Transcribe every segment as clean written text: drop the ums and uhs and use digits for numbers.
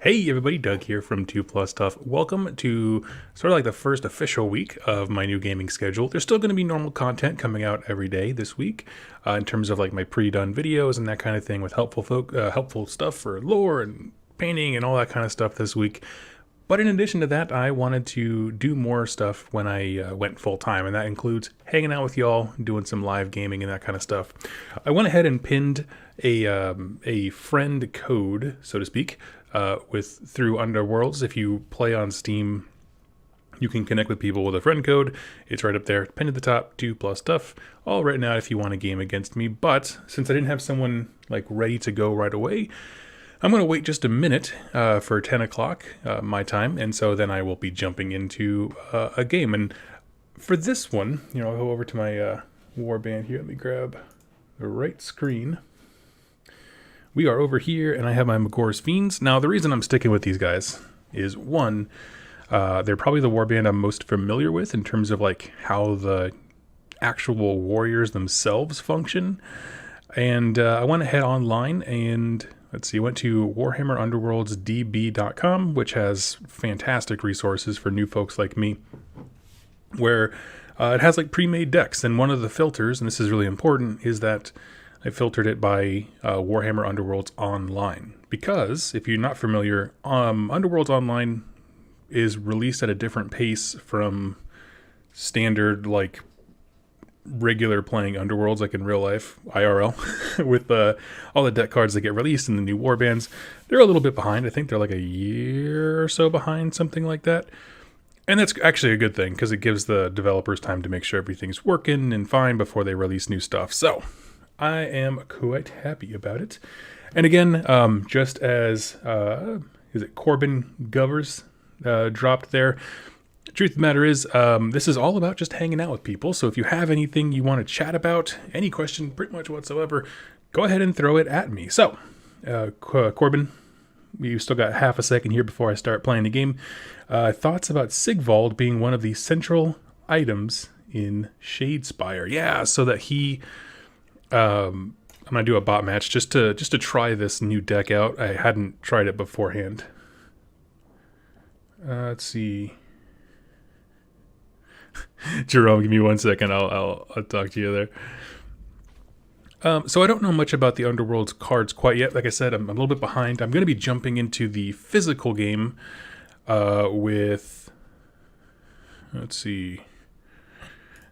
Hey everybody, Doug here from 2 Plus Stuff. Welcome to sort of like the first official week of my new gaming schedule. There's still going to be normal content coming out every day this week in terms of like my pre-done videos and that kind of thing with helpful stuff for lore and painting and all that kind of stuff this week. But in addition to that, I wanted to do more stuff when I went full time, and that includes hanging out with y'all, doing some live gaming and that kind of stuff. I went ahead and pinned a friend code, so to speak, through Underworlds. If you play on Steam, you can connect with people with a friend code. It's right up there, pinned at the top, 2 Plus Stuff, all written out if you want to game against me. But since I didn't have someone like ready to go right away, I'm going to wait just a minute for 10 o'clock my time, and so then I will be jumping into a game. And for this one, I'll go over to my warband here. Let me grab the right screen. We are over here, and I have my Magor's Fiends. Now, the reason I'm sticking with these guys is, one, they're probably the warband I'm most familiar with in terms of like how the actual warriors themselves function. And I went ahead online and let's see, went to Warhammer Underworlds DB.com, which has fantastic resources for new folks like me, where it has like pre-made decks. And one of the filters, and this is really important, is that I filtered it by Warhammer Underworlds Online. Because if you're not familiar, Underworlds Online is released at a different pace from standard, like regular playing Underworlds, like in real life IRL with all the deck cards that get released and the new warbands. They're a little bit behind. I think they're like a year or so behind, something like that, and that's actually a good thing because it gives the developers time to make sure everything's working and fine before they release new stuff. So I am quite happy about it. And again, just as is it Corbin Govers dropped there, truth of the matter is, this is all about just hanging out with people. So if you have anything you want to chat about, any question pretty much whatsoever, go ahead and throw it at me. So, Corbin, you still got half a second here before I start playing the game. Thoughts about Sigvald being one of the central items in Shadespire? Yeah, so that he... I'm going to do a bot match just to try this new deck out. I hadn't tried it beforehand. Let's see... Jerome, give me 1 second. I'll talk to you there. So I don't know much about the Underworld's cards quite yet. Like I said, I'm a little bit behind. I'm going to be jumping into the physical game with, let's see,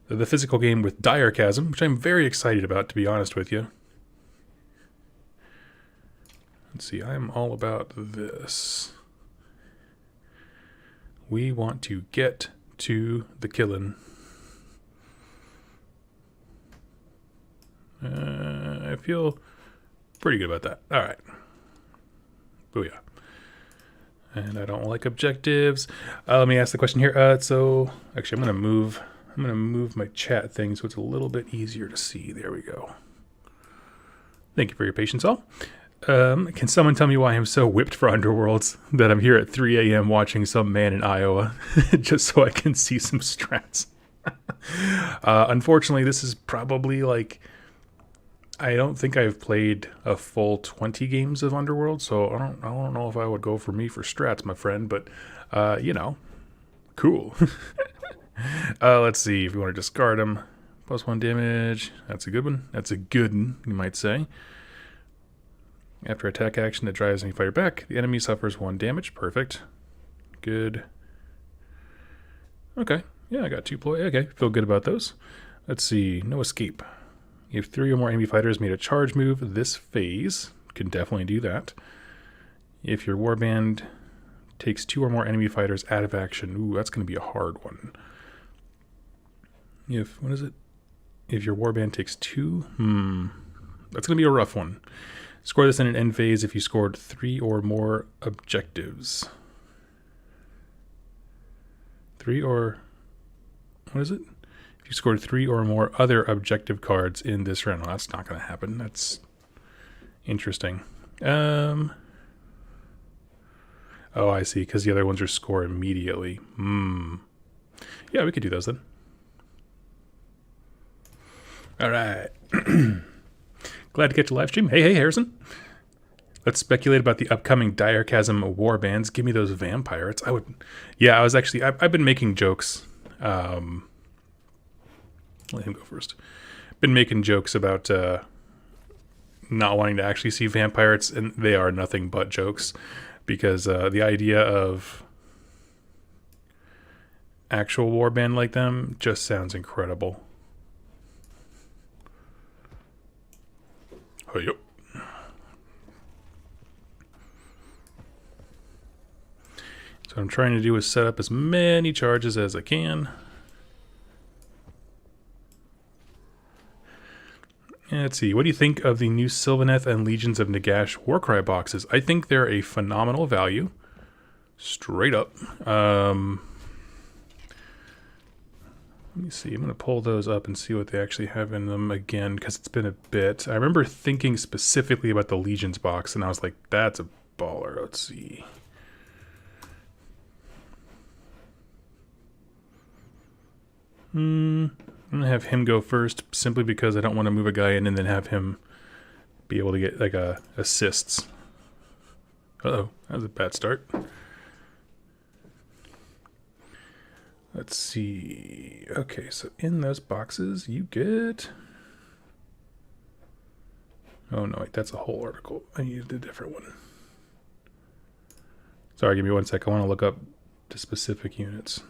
the physical game with Dire Chasm, which I'm very excited about, to be honest with you. Let's see, I'm all about this. We want to get to the killing. I feel pretty good about that. All right. Booyah. And I don't like objectives. Let me ask the question here. So actually, I'm gonna move my chat thing so it's a little bit easier to see. There we go. Thank you for your patience, all. Can someone tell me why I'm so whipped for Underworlds that I'm here at 3 a.m. watching some man in Iowa just so I can see some strats? Unfortunately, this is probably like, I don't think I've played a full 20 games of Underworld, so I don't know if I would go for me for strats, my friend, but cool. Let's see if you want to discard them. +1 damage. That's a good one. That's a good one, you might say. After attack action, it drives any fighter back. The enemy suffers 1 damage. Perfect. Good. Okay. Yeah, I got 2 ploy. Okay, feel good about those. Let's see. No escape. If 3 or more enemy fighters made a charge move this phase, can definitely do that. If your warband takes 2 or more enemy fighters out of action, ooh, that's going to be a hard one. What is it? If your warband takes 2, that's going to be a rough one. Score this in an end phase if you scored 3 or more objectives. 3 or... what is it? If you scored 3 or more other objective cards in this round. Well, that's not going to happen. That's interesting. Oh, I see, because the other ones are score immediately. Yeah, we could do those then. All right. Glad to catch a live stream. Hey, Harrison. Let's speculate about the upcoming Diarchasm warbands. Give me those vampires. I would. Yeah, I was actually. I've been making jokes. Let him go first. Been making jokes about not wanting to actually see vampires, and they are nothing but jokes, because the idea of actual warband like them just sounds incredible. Oh, yep. So what I'm trying to do is set up as many charges as I can. And let's see, what do you think of the new Sylvaneth and Legions of Nagash Warcry boxes? I think they're a phenomenal value. Straight up. Let me see, I'm going to pull those up and see what they actually have in them again, because it's been a bit. I remember thinking specifically about the Legions box, and I was like, that's a baller. Let's see. I'm going to have him go first, simply because I don't want to move a guy in and then have him be able to get, like, assists. Uh-oh, that was a bad start. Let's see. Okay, so in those boxes, you get... Oh, no, wait, that's a whole article. I needed a different one. Sorry, give me 1 sec. I want to look up the specific units.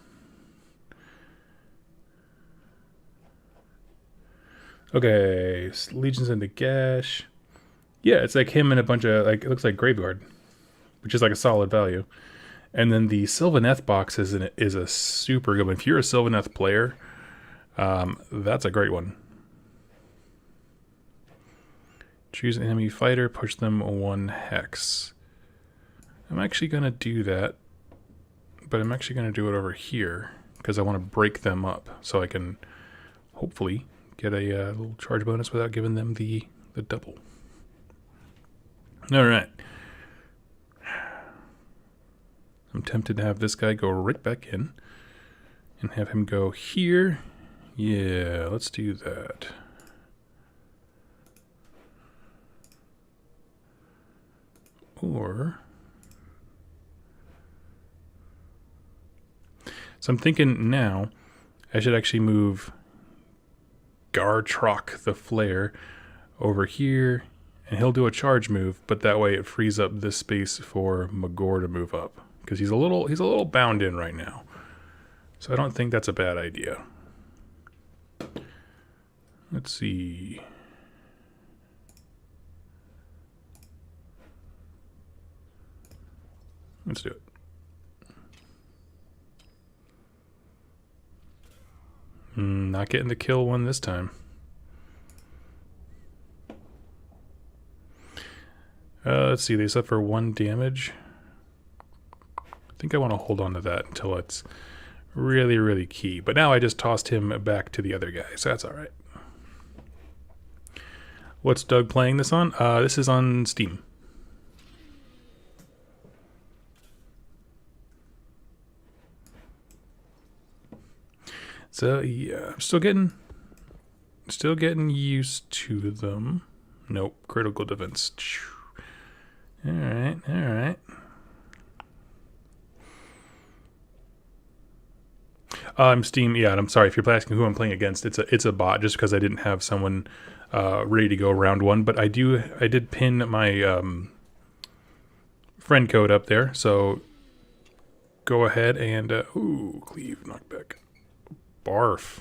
Okay, Legions of Nagash. Yeah, it's like him and a bunch of, like, it looks like Graveyard, which is like a solid value. And then the Sylvaneth box is a super good one. If you're a Sylvaneth player, that's a great one. Choose an enemy fighter, push them 1 hex. I'm actually going to do that, but I'm actually going to do it over here, because I want to break them up, so I can hopefully get a little charge bonus without giving them the double. Alright. I'm tempted to have this guy go right back in and have him go here. Yeah, let's do that. Or... So I'm thinking now I should actually move Gartrock the Flare over here, and he'll do a charge move, but that way it frees up this space for Magor to move up, because he's a little bound in right now. So I don't think that's a bad idea. Let's see. Let's do it. Not getting the kill one this time. Let's see, they suffer 1 damage. I think I want to hold on to that until it's really, really key. But now I just tossed him back to the other guy, so that's alright. What's Doug playing this on? This is on Steam. So yeah, I'm still getting used to them. Nope, critical defense. Alright, alright. I'm Steam, yeah, and I'm sorry if you're asking who I'm playing against. It's a bot, just because I didn't have someone ready to go round 1. But I did pin my friend code up there, so go ahead and ooh, cleave, knockback. Barf.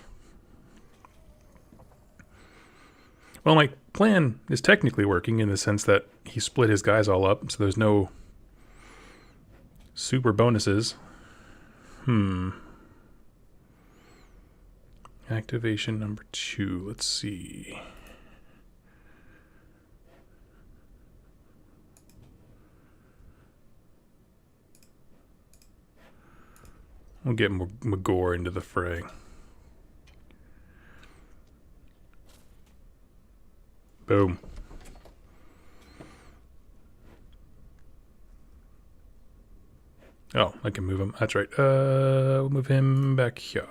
Well, my plan is technically working in the sense that he split his guys all up, so there's no super bonuses. Activation number 2. Let's see. We'll get Magor into the fray. Boom. Oh, I can move him. That's right. We'll move him back here.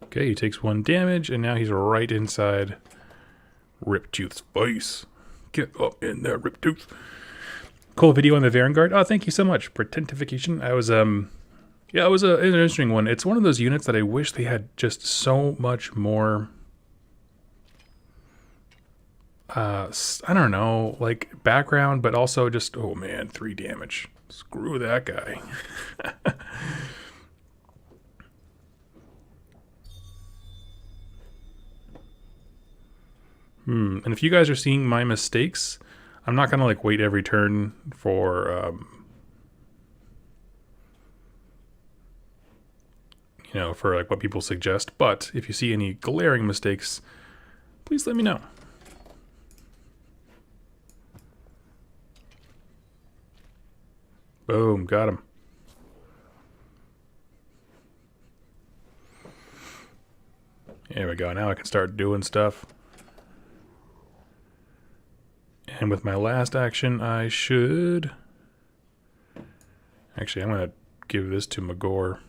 Okay, he takes 1 damage, and now he's right inside Riptooth's face. Get up in there, Riptooth. Cool video on the Vanguard. Oh, thank you so much. Pretentification. I was, yeah, it was an interesting one. It's one of those units that I wish they had just so much more, I don't know, like background, but also just, oh man, 3 damage. Screw that guy. And if you guys are seeing my mistakes, I'm not going to like wait every turn for, you know, for like what people suggest. But if you see any glaring mistakes, please let me know. Boom, got him. There we go. Now I can start doing stuff. And with my last action, I should... Actually, I'm going to give this to Magor.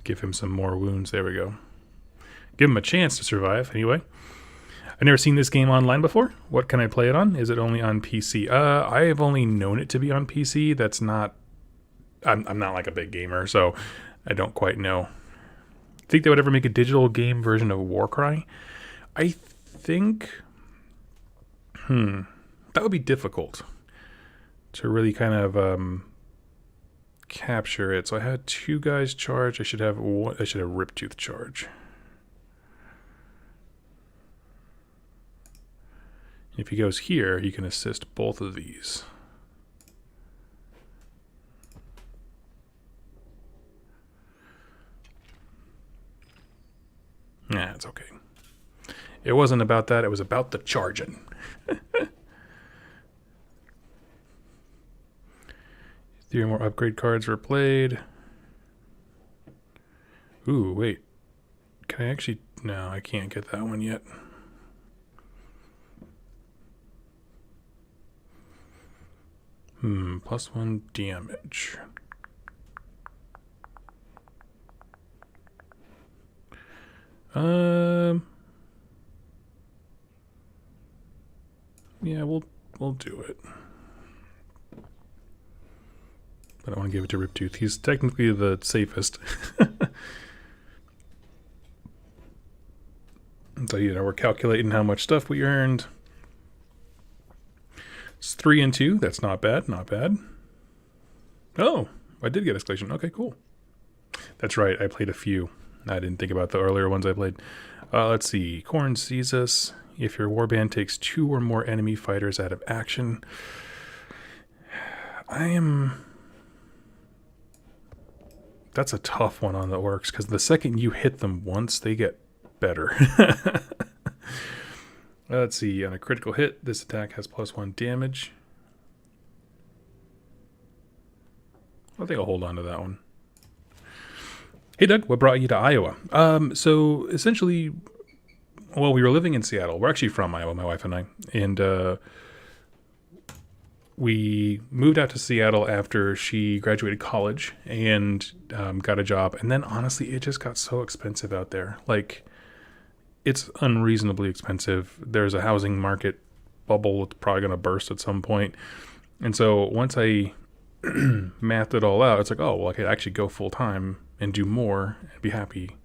Give him some more wounds. There we go. Give him a chance to survive, anyway. I've never seen this game online before. What can I play it on? Is it only on PC? I have only known it to be on PC. That's not... I'm not like a big gamer, so I don't quite know. Think they would ever make a digital game version of Warcry? I think... that would be difficult to really kind of capture it. So I had 2 guys charge. I should have Riptooth charge. If he goes here, he can assist both of these. Nah, it's okay. It wasn't about that. It was about the charging. 3 more upgrade cards were played. Ooh, wait. Can I actually... No, I can't get that one yet. +1 damage. Yeah, we'll do it. But I want to give it to Riptooth. He's technically the safest. So, you know, we're calculating how much stuff we earned. It's 3 and 2. That's not bad. Not bad. Oh, I did get escalation. Okay, cool. That's right. I played a few. I didn't think about the earlier ones I played. Let's see. Korn sees us. If your warband takes 2 or more enemy fighters out of action. That's a tough one on the orcs, because the second you hit them once, they get better. Let's see. On a critical hit, this attack has +1 damage. I think I'll hold on to that one. Hey, Doug, what brought you to Iowa? So essentially, well, we were living in Seattle. We're actually from Iowa, my wife and I. And we moved out to Seattle after she graduated college and got a job. And then, honestly, it just got so expensive out there. Like, it's unreasonably expensive. There's a housing market bubble that's probably going to burst at some point. And so once I mathed it all out, it's like, oh, well, I could actually go full-time and do more and be happy.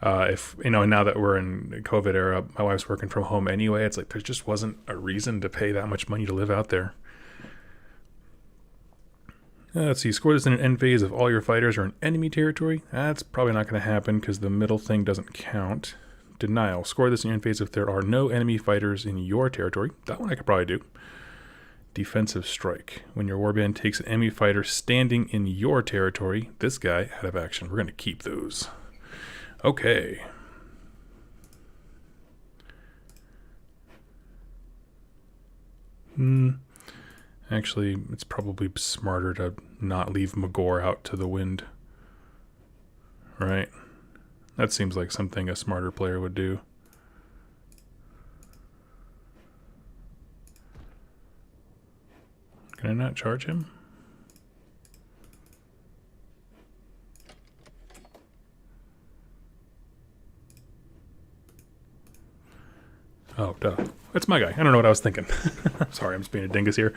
If, you know, now that we're in the COVID era, my wife's working from home anyway. It's like there just wasn't a reason to pay that much money to live out there. Let's see, score this in an end phase if all your fighters are in enemy territory. That's probably not going to happen because the middle thing doesn't count. Denial. Score this in your end phase if there are no enemy fighters in your territory. That one I could probably do. Defensive strike. When your warband takes an enemy fighter standing in your territory, this guy out of action. We're going to keep those. Okay. Actually, it's probably smarter to not leave Magor out to the wind. Right? That seems like something a smarter player would do. Can I not charge him? Oh, duh. That's my guy. I don't know what I was thinking. Sorry, I'm just being a dingus here.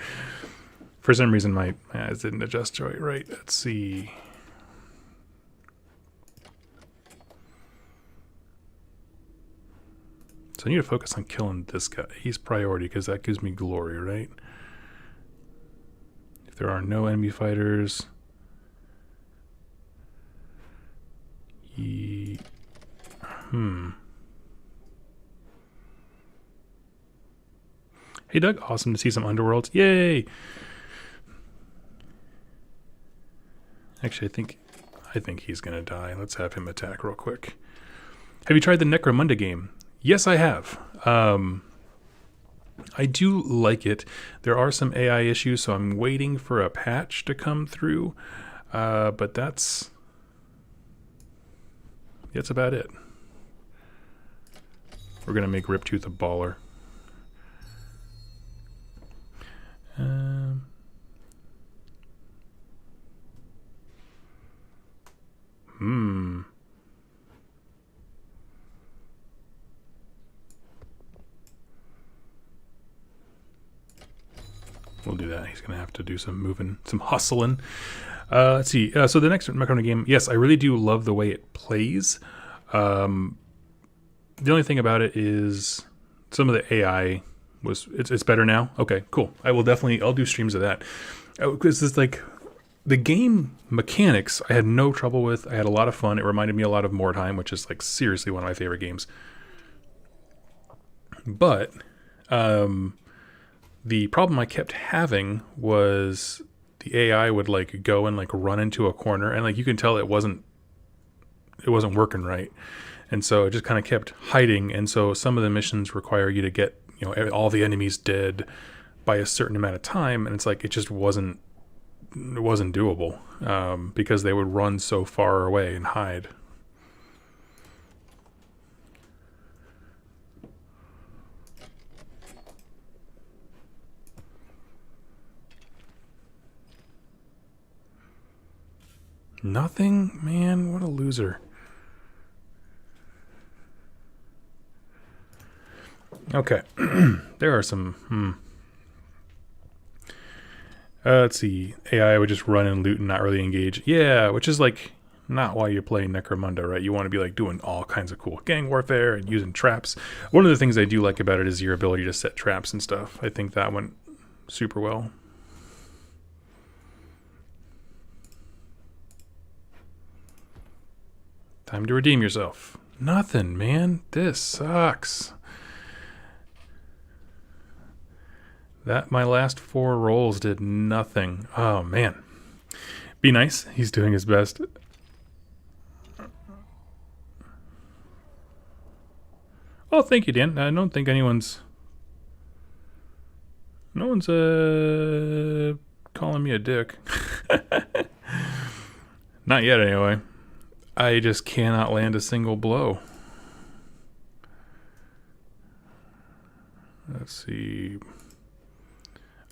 For some reason, my eyes didn't adjust right. Let's see. So I need to focus on killing this guy. He's priority because that gives me glory, right? If there are no enemy fighters... Hey Doug, awesome to see some Underworlds. Yay! Actually, I think he's gonna die. Let's have him attack real quick. Have you tried the Necromunda game? Yes, I have. I do like it. There are some AI issues, so I'm waiting for a patch to come through. But that's about it. We're gonna make Riptooth a baller. We'll do that. He's gonna have to do some moving, some hustling. Let's see. So the next Macaroni game, yes, I really do love the way it plays. The only thing about it is some of the AI it's better now. Okay, cool. I'll do streams of that. Because it's like the game mechanics I had no trouble with. I had a lot of fun. It reminded me a lot of Mordheim, which is like seriously one of my favorite games. But the problem I kept having was the AI would like go and like run into a corner, and like you can tell it wasn't working right. And so it just kind of kept hiding. And so some of the missions require you to get, all the enemies dead by a certain amount of time. And it's like, it wasn't doable because they would run so far away and hide. Nothing? Man, what a loser. Okay, there are some, let's see, AI would just run and loot and not really engage. Yeah, which is like not why you play Necromunda, right? You want to be like doing all kinds of cool gang warfare and using traps. One of the things I do like about it is your ability to set traps and stuff. I think that went super well. Time to redeem yourself. Nothing, man. This sucks. My last 4 rolls did nothing. Oh, man. Be nice. He's doing his best. Oh, thank you, Dan. I don't think no one's calling me a dick. Not yet, anyway. I just cannot land a single blow. Let's see.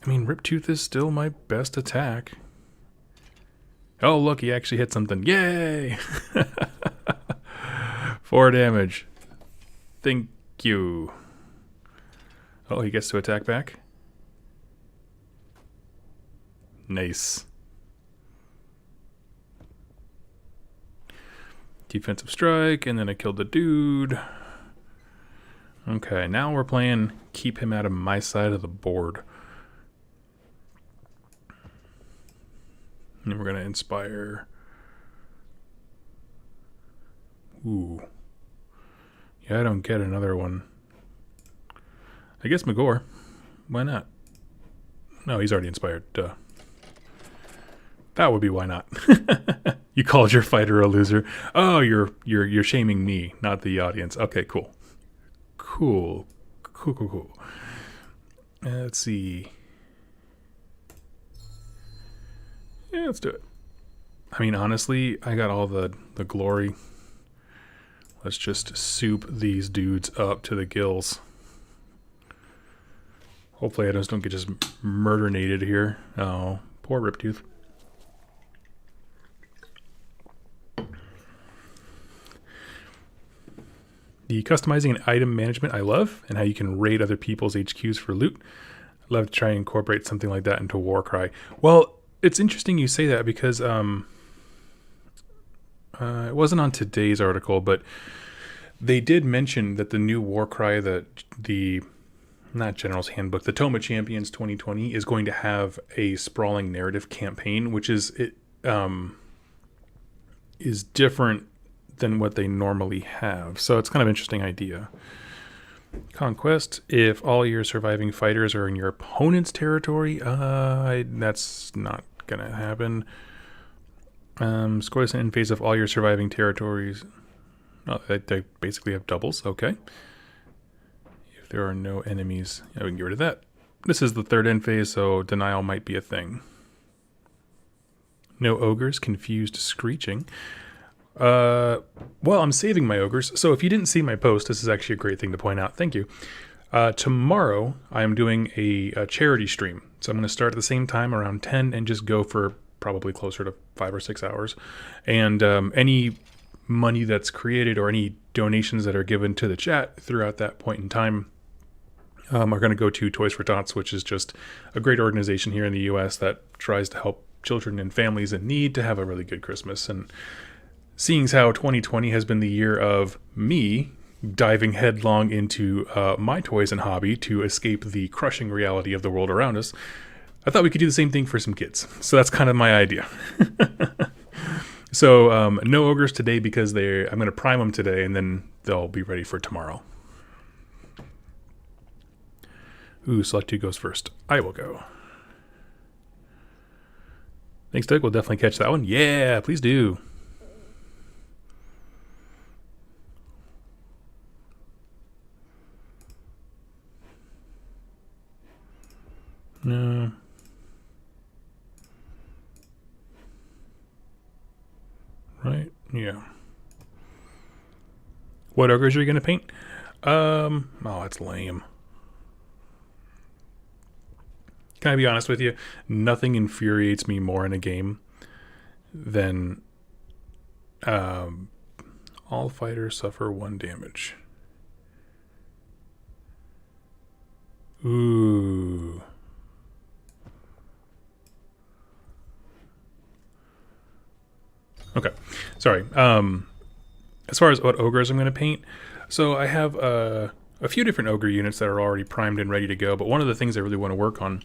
I mean, Riptooth is still my best attack. Oh, look, he actually hit something. Yay! 4 damage. Thank you. Oh, he gets to attack back. Nice. Defensive strike, and then I killed the dude. Okay, now we're playing keep him out of my side of the board. And we're going to inspire. Ooh. Yeah, I don't get another one. I guess Magor. Why not? No, he's already inspired. Duh. That would be why not. You called your fighter a loser. Oh, you're shaming me, not the audience. Okay, cool. Cool. Let's see. Yeah, let's do it. I mean, honestly, I got all the glory. Let's just soup these dudes up to the gills. Hopefully I just don't get just murdernated here. Oh, poor Riptooth. The customizing and item management I love, and how you can raid other people's HQs for loot. I'd love to try and incorporate something like that into Warcry. Well, it's interesting you say that because it wasn't on today's article, but they did mention that the new Warcry, the not General's Handbook, the Tome of Champions 2020 is going to have a sprawling narrative campaign, which is different than what they normally have. So it's kind of an interesting idea. Conquest. If all your surviving fighters are in your opponent's territory, that's not going to happen. Score this in phase of all your surviving territories. Oh, they basically have doubles. Okay. If there are no enemies, yeah, we can get rid of that. This is the third end phase, so denial might be a thing. No ogres, confused screeching. Well, I'm saving my ogres. So if you didn't see my post, this is actually a great thing to point out. Thank you. Tomorrow, I am doing a charity stream. So I'm going to start at the same time around 10 and just go for probably closer to 5 or 6 hours. And any money that's created or any donations that are given to the chat throughout that point in time are going to go to Toys for Tots, which is just a great organization here in the U.S. that tries to help children and families in need to have a really good Christmas. And seeing as how 2020 has been the year of me diving headlong into my toys and hobby to escape the crushing reality of the world around us, I thought we could do the same thing for some kids. So that's kind of my idea. So no ogres today because I'm going to prime them today and then they'll be ready for tomorrow. Ooh, select who goes first. I will go. Thanks, Doug. We'll definitely catch that one. Yeah, please do. No. Right? Yeah. What ogres are you going to paint? Oh, that's lame. Can I be honest with you? Nothing infuriates me more in a game than all fighters suffer 1 damage. Ooh. Okay, sorry. As far as what ogres I'm going to paint, so I have a few different ogre units that are already primed and ready to go, but one of the things I really want to work on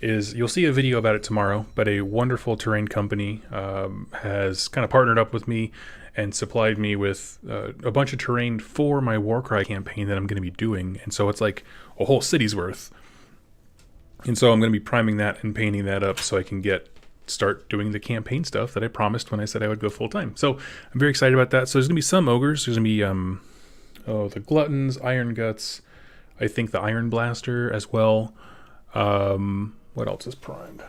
is, you'll see a video about it tomorrow, but a wonderful terrain company has kind of partnered up with me and supplied me with a bunch of terrain for my Warcry campaign that I'm going to be doing, and so it's like a whole city's worth. And so I'm going to be priming that and painting that up so I can start doing the campaign stuff that I promised when I said I would go full time. So I'm very excited about that. So there's gonna be some ogres. There's gonna be the Gluttons, Iron Guts, I think the Iron Blaster as well. What else is primed?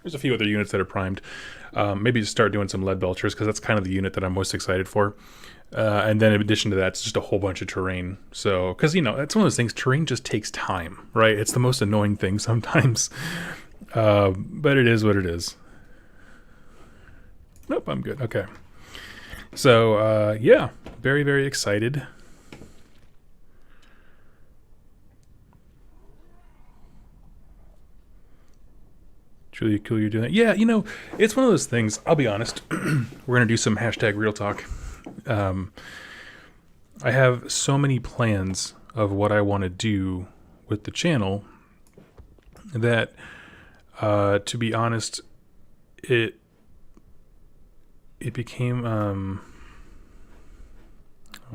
There's a few other units that are primed. Maybe just start doing some Lead Belchers because that's kind of the unit that I'm most excited for. And then in addition to that, it's just a whole bunch of terrain. So, because it's one of those things, terrain just takes time, right? It's the most annoying thing sometimes. But it is what it is. Nope, I'm good. Okay. So, yeah, very, very excited. It's really cool you're doing that. Yeah, it's one of those things. I'll be honest. We're going to do some hashtag real talk. I have so many plans of what I want to do with the channel that, to be honest, it became, I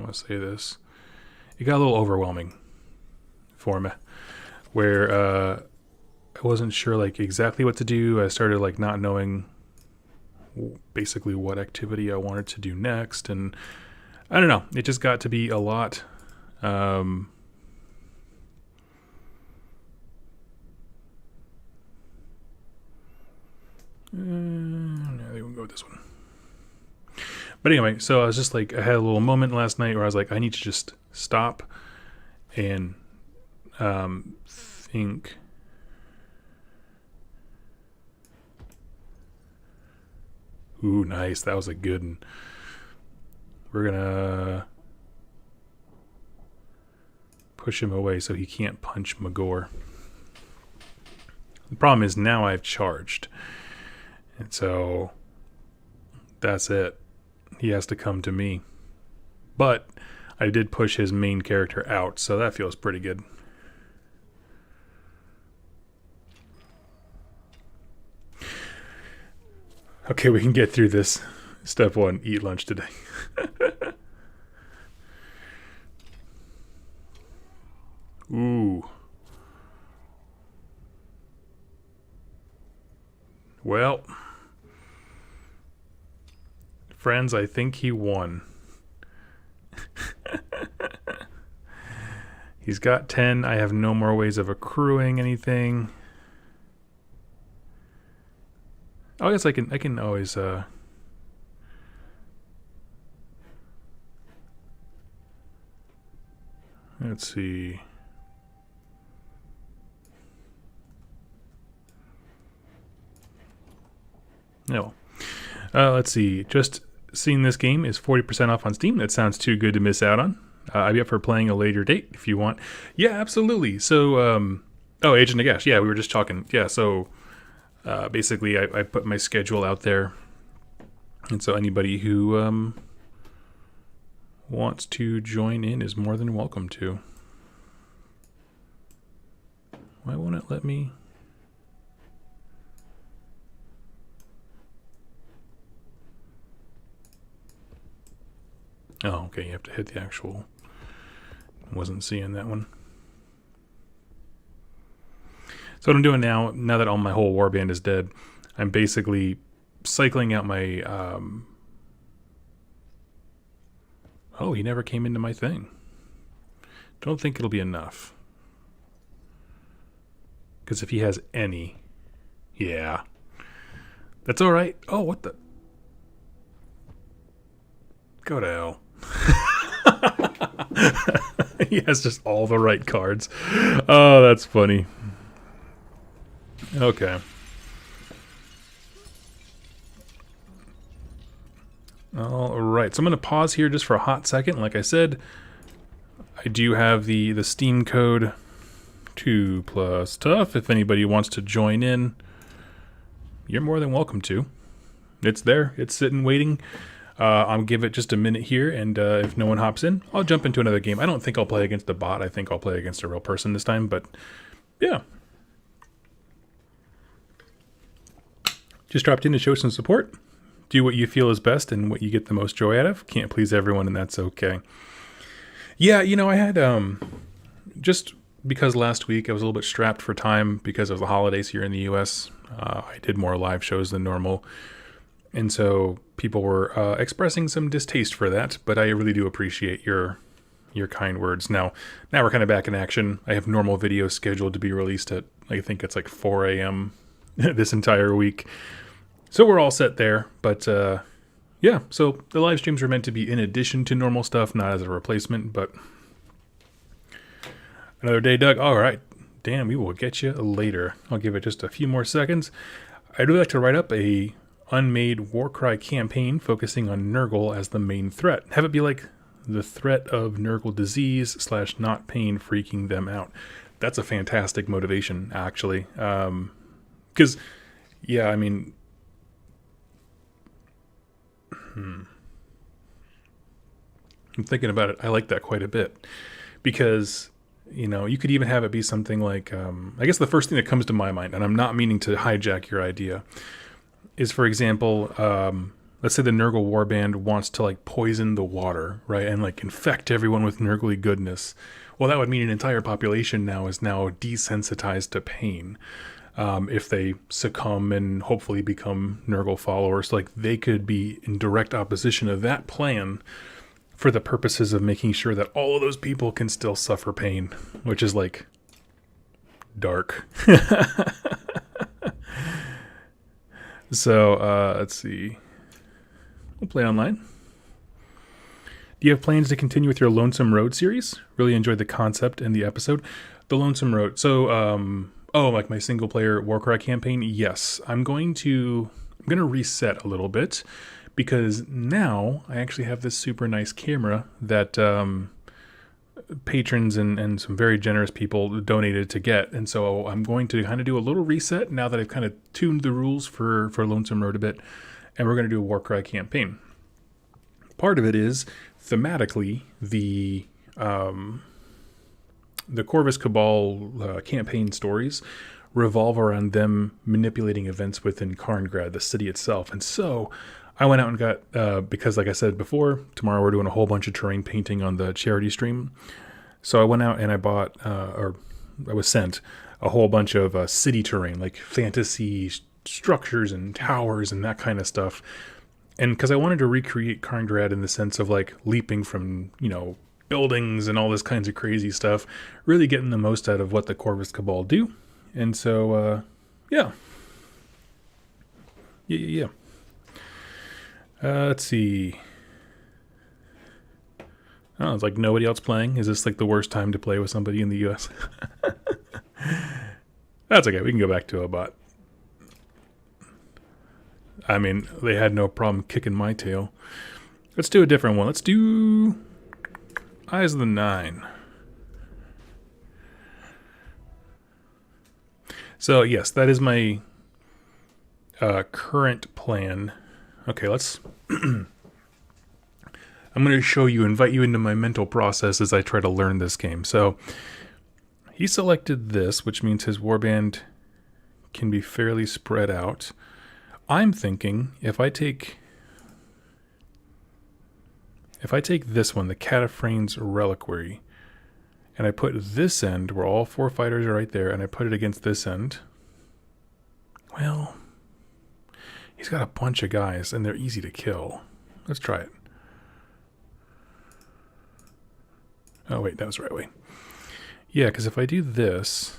want to say this, it got a little overwhelming for me, where I wasn't sure exactly what to do. I started not knowing basically what activity I wanted to do next, and I don't know, it just got to be a lot. No, they won't go with this one. But anyway, so I was just I had a little moment last night where I was like, I need to just stop and think. Ooh, nice. That was a good one. We're gonna push him away so he can't punch Magor. The problem is now I've charged. And so that's it. He has to come to me. But I did push his main character out, so that feels pretty good. Okay, we can get through this. Step 1, eat lunch today. Ooh. Well, friends, I think he won. He's got 10. I have no more ways of accruing anything. Oh, I guess I can always let's see. No. Let's see. Just seeing this game is 40% off on Steam. That sounds too good to miss out on. I'd be up for playing a later date if you want. Yeah, absolutely. So, Agent Nagash. Yeah, we were just talking. Yeah, so basically I put my schedule out there. And so anybody who wants to join in is more than welcome to. Why won't it let me? Oh, okay, you have to hit the actual... Wasn't seeing that one. So what I'm doing now that all my whole warband is dead, I'm basically cycling out my... Oh, he never came into my thing. Don't think it'll be enough. Because if he has any... Yeah. That's alright. Oh, what the... Go to hell. He has just all the right cards. Oh, that's funny. Okay. All right. So I'm going to pause here just for a hot second. Like I said, I do have the Steam code 2+ Tough. If anybody wants to join in, you're more than welcome to. It's there. It's sitting waiting. I'll give it just a minute here, and if no one hops in, I'll jump into another game. I don't think I'll play against a bot. I think I'll play against a real person this time, but yeah. Just dropped in to show some support. Do what you feel is best and what you get the most joy out of. Can't please everyone, and that's okay. Yeah, you know, I had, just because last week I was a little bit strapped for time because of the holidays here in the U.S., I did more live shows than normal. And so people were expressing some distaste for that, but I really do appreciate your kind words. Now we're kind of back in action. I have normal videos scheduled to be released at, I think it's like 4 a.m. this entire week. So we're all set there. But yeah, so the live streams are meant to be in addition to normal stuff, not as a replacement. But another day, Doug. All right. Damn, we will get you later. I'll give it just a few more seconds. I'd really like to write up a unmade Warcry campaign focusing on Nurgle as the main threat. Have it be like the threat of Nurgle disease / not pain freaking them out. That's a fantastic motivation, actually. Because, yeah, I mean... I'm thinking about it. I like that quite a bit. Because, you know, you could even have it be something like... I guess the first thing that comes to my mind, and I'm not meaning to hijack your idea... is, for example, let's say the Nurgle warband wants to, like, poison the water, right? And, like, infect everyone with Nurgly goodness. Well, that would mean an entire population now is now desensitized to pain. If they succumb and hopefully become Nurgle followers, like, they could be in direct opposition of that plan for the purposes of making sure that all of those people can still suffer pain, which is, like, dark. So, let's see. We'll play online. Do you have plans to continue with your Lonesome Road series? Really enjoyed the concept and the episode. The Lonesome Road. So, like my single player Warcry campaign. Yes, I'm going to reset a little bit because now I actually have this super nice camera that patrons and some very generous people donated to get, and so I'm going to kind of do a little reset now that I've kind of tuned the rules for Lonesome Road a bit, and we're going to do a Warcry campaign. Part of it is thematically the Corvus Cabal campaign stories revolve around them manipulating events within Karngrad, the city itself. And so I went out and got, because like I said before, tomorrow we're doing a whole bunch of terrain painting on the charity stream. So I went out and I bought, or I was sent a whole bunch of city terrain, like fantasy structures and towers and that kind of stuff. And because I wanted to recreate Karngrad in the sense of like leaping from, buildings and all this kinds of crazy stuff, really getting the most out of what the Corvus Cabal do. And so, yeah. Let's see. Oh, it's like nobody else playing. Is this like the worst time to play with somebody in the US? That's okay. We can go back to a bot. I mean, they had no problem kicking my tail. Let's do a different one. Let's do Eyes of the Nine. So, yes, that is my current plan. Okay, let's... I'm going to show you, invite you into my mental process as I try to learn this game. So, he selected this, which means his warband can be fairly spread out. I'm thinking if I take this one, the Cataphragm's Reliquary, and I put this end where all 4 fighters are right there, and I put it against this end, well, he's got a bunch of guys, and they're easy to kill. Let's try it. Oh, wait, that was the right way. Yeah, because if I do this...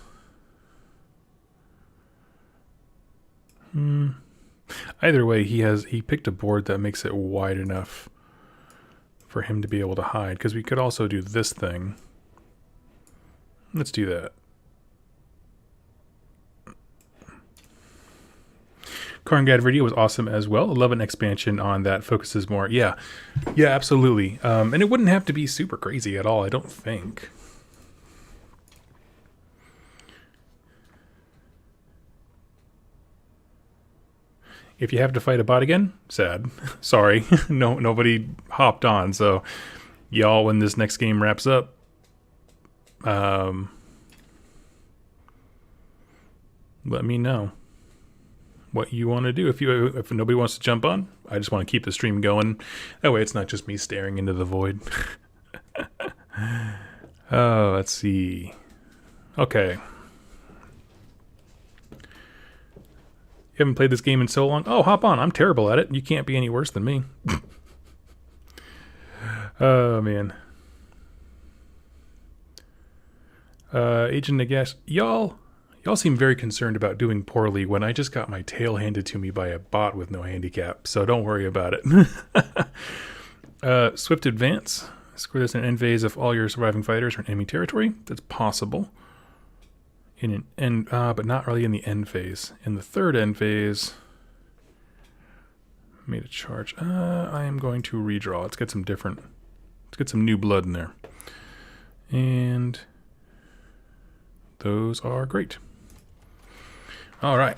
Either way, he picked a board that makes it wide enough for him to be able to hide, because we could also do this thing. Let's do that. Karngrad video was awesome as well. 11 expansion on that focuses more. Yeah, absolutely. And it wouldn't have to be super crazy at all, I don't think. If you have to fight a bot again, sad. Sorry, nobody hopped on. So, y'all, when this next game wraps up, let me know what you want to do. If nobody wants to jump on, I just want to keep the stream going. That way, it's not just me staring into the void. Oh, let's see. Okay. You haven't played this game in so long. Oh, hop on. I'm terrible at it. You can't be any worse than me. Oh, man. Agent Nagash. Y'all seem very concerned about doing poorly when I just got my tail handed to me by a bot with no handicap, so don't worry about it. Swift Advance. Score this in an end phase if all your surviving fighters are in enemy territory. That's possible. In an end, but not really in the end phase. In the third end phase, made a charge. I am going to redraw. Let's get some new blood in there. And those are great. All right.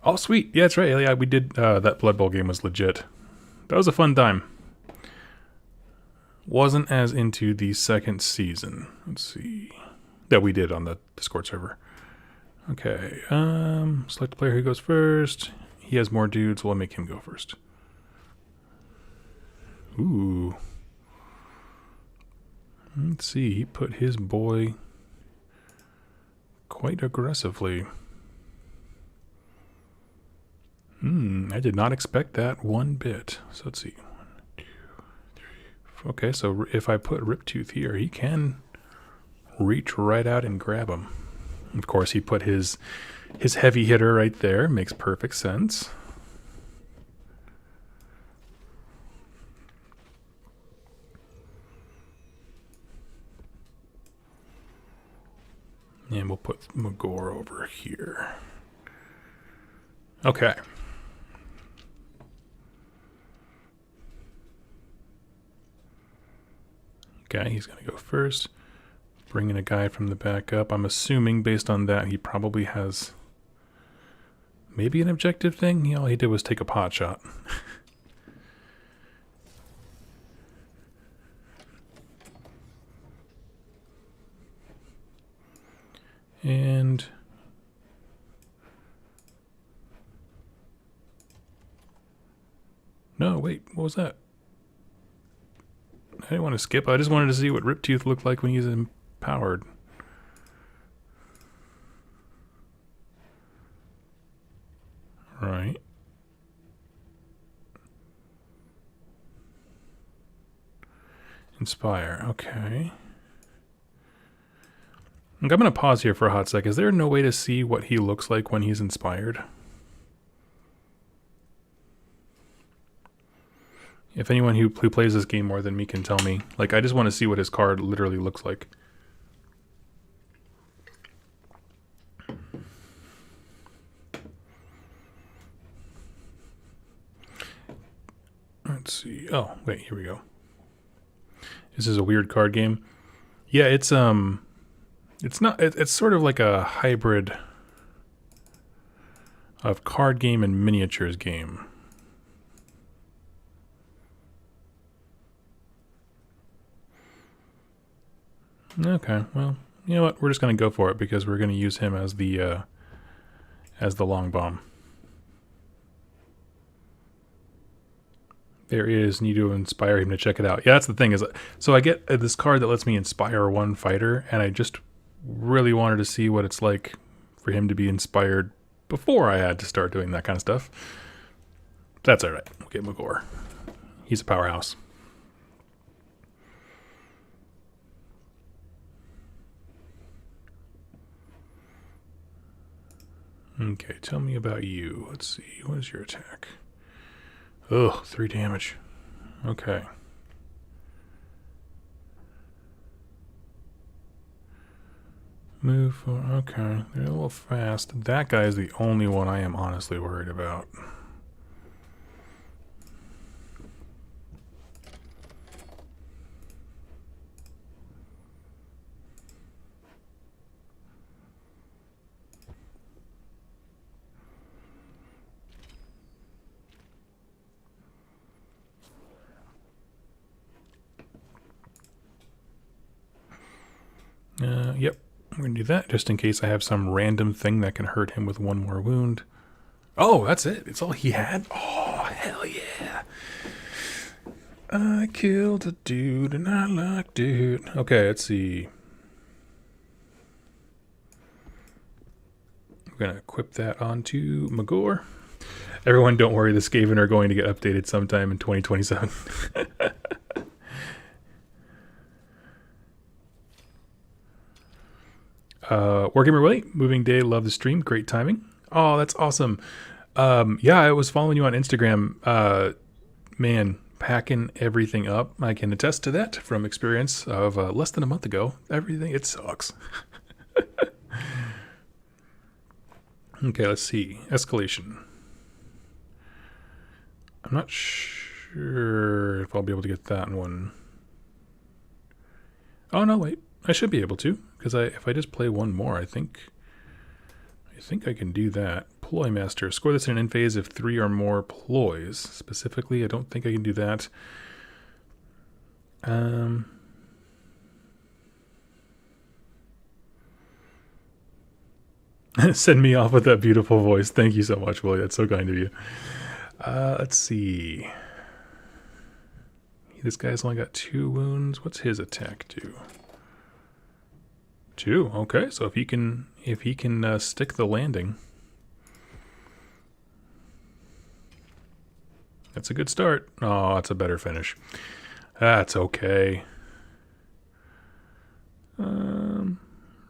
Oh, sweet. Yeah, that's right. Yeah, we did, that Blood Bowl game was legit. That was a fun time. Wasn't as into the second season. Let's see. That we did on the Discord server. Okay. Select the player who goes first. He has more dudes, so we'll make him go first. Ooh. Let's see. He put his boy quite aggressively. I did not expect that one bit. So let's see. Okay, so if I put Riptooth here, he can reach right out and grab him. Of course, he put his heavy hitter right there. Makes perfect sense. And we'll put Magor over here. Okay. Okay, he's going to go first. Bringing a guy from the back up. I'm assuming based on that he probably has maybe an objective thing. All he did was take a pot shot. And no, wait, what was that? I didn't want to skip. I just wanted to see what Riptooth looked like when he's empowered. Right. Inspire, okay. I'm going to pause here for a hot sec. Is there no way to see what he looks like when he's inspired? If anyone who plays this game more than me can tell me. Like, I just want to see what his card literally looks like. Let's see. Oh, wait, here we go. This is a weird card game. Yeah, it's not, it's sort of like a hybrid of card game and miniatures game. Okay, well, you know what? We're just going to go for it because we're going to use him as the long bomb. There is need to inspire him to check it out. Yeah, that's the thing is, so I get this card that lets me inspire one fighter, and I just really wanted to see what it's like for him to be inspired before I had to start doing that kind of stuff. That's all right. We'll get Magor. He's a powerhouse. Okay, tell me about you. Let's see. What is your attack? Ugh, 3 damage. Okay. Move for, okay. They're a little fast. That guy is the only one I am honestly worried about. Yep, I'm going to do that just in case I have some random thing that can hurt him with 1 more wound. Oh, that's it. It's all he had? Oh, hell yeah. I killed a dude and I liked it. Okay, let's see. I'm going to equip that onto Magor. Everyone, don't worry. The Skaven are going to get updated sometime in 2027. Wargamer Willie, moving day, love the stream, great timing. Oh, that's awesome. Yeah, I was following you on Instagram. Man, packing everything up. I can attest to that from experience of less than a month ago. Everything, it sucks. Okay, let's see. Escalation. I'm not sure if I'll be able to get that one. Oh, no, wait. I should be able to. Because if I just play 1 more, I think I can do that. Ploy Master. Score this in an end phase if 3 or more ploys. Specifically, I don't think I can do that. Send me off with that beautiful voice. Thank you so much, Willie. That's so kind of you. Let's see. This guy's only got 2 wounds. What's his attack do? 2. Okay, so if he can stick the landing, that's a good start. Oh, that's a better finish. That's okay. We're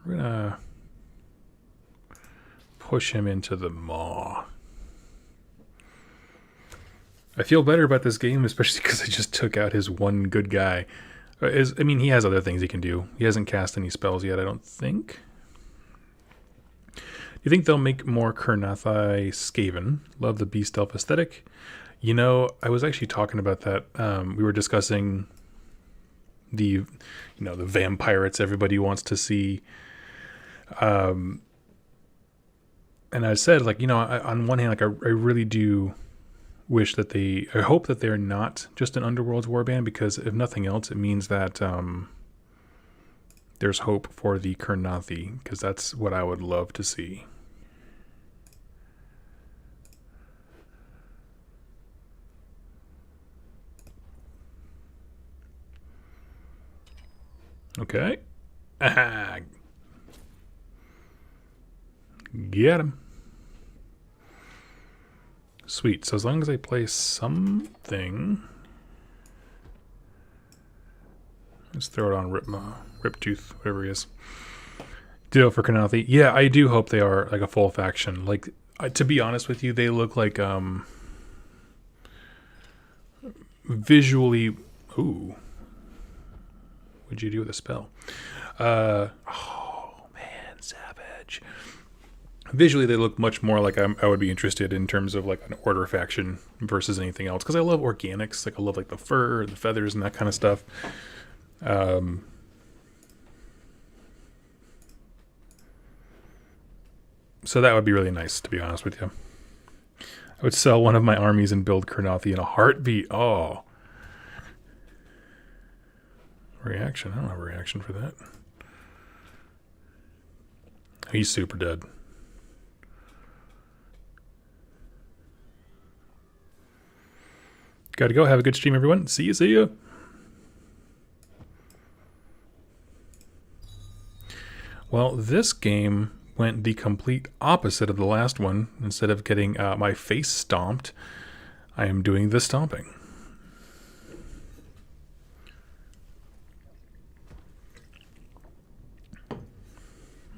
gonna push him into the maw. I feel better about this game, especially because I just took out his 1 good guy. I mean, he has other things he can do. He hasn't cast any spells yet, I don't think. You think they'll make more Kurnathi Skaven? Love the beast elf aesthetic. You know, I was actually talking about that. We were discussing the vampirates everybody wants to see. And I said, like, on one hand, like, I really do wish that I hope that they're not just an Underworlds warband, because if nothing else, it means that there's hope for the Kurnathi, because that's what I would love to see. Okay. Aha. Get him. Sweet. So as long as I play something, let's throw it on Riptooth, whatever he is. Ditto for Kurnathi. Yeah, I do hope they are like a full faction. Like, to be honest with you, they look like visually. Ooh. What'd you do with a spell? Oh man, savage. Visually, they look much more like I would be interested in terms of like an order faction versus anything else. Because I love organics. Like, I love like the fur, the feathers, and that kind of stuff. So that would be really nice, to be honest with you. I would sell one of my armies and build Kurnathi in a heartbeat. Oh. Reaction? I don't have a reaction for that. He's super dead. Gotta go. Have a good stream, everyone. See ya. Well, this game went the complete opposite of the last one. Instead of getting my face stomped, I am doing the stomping.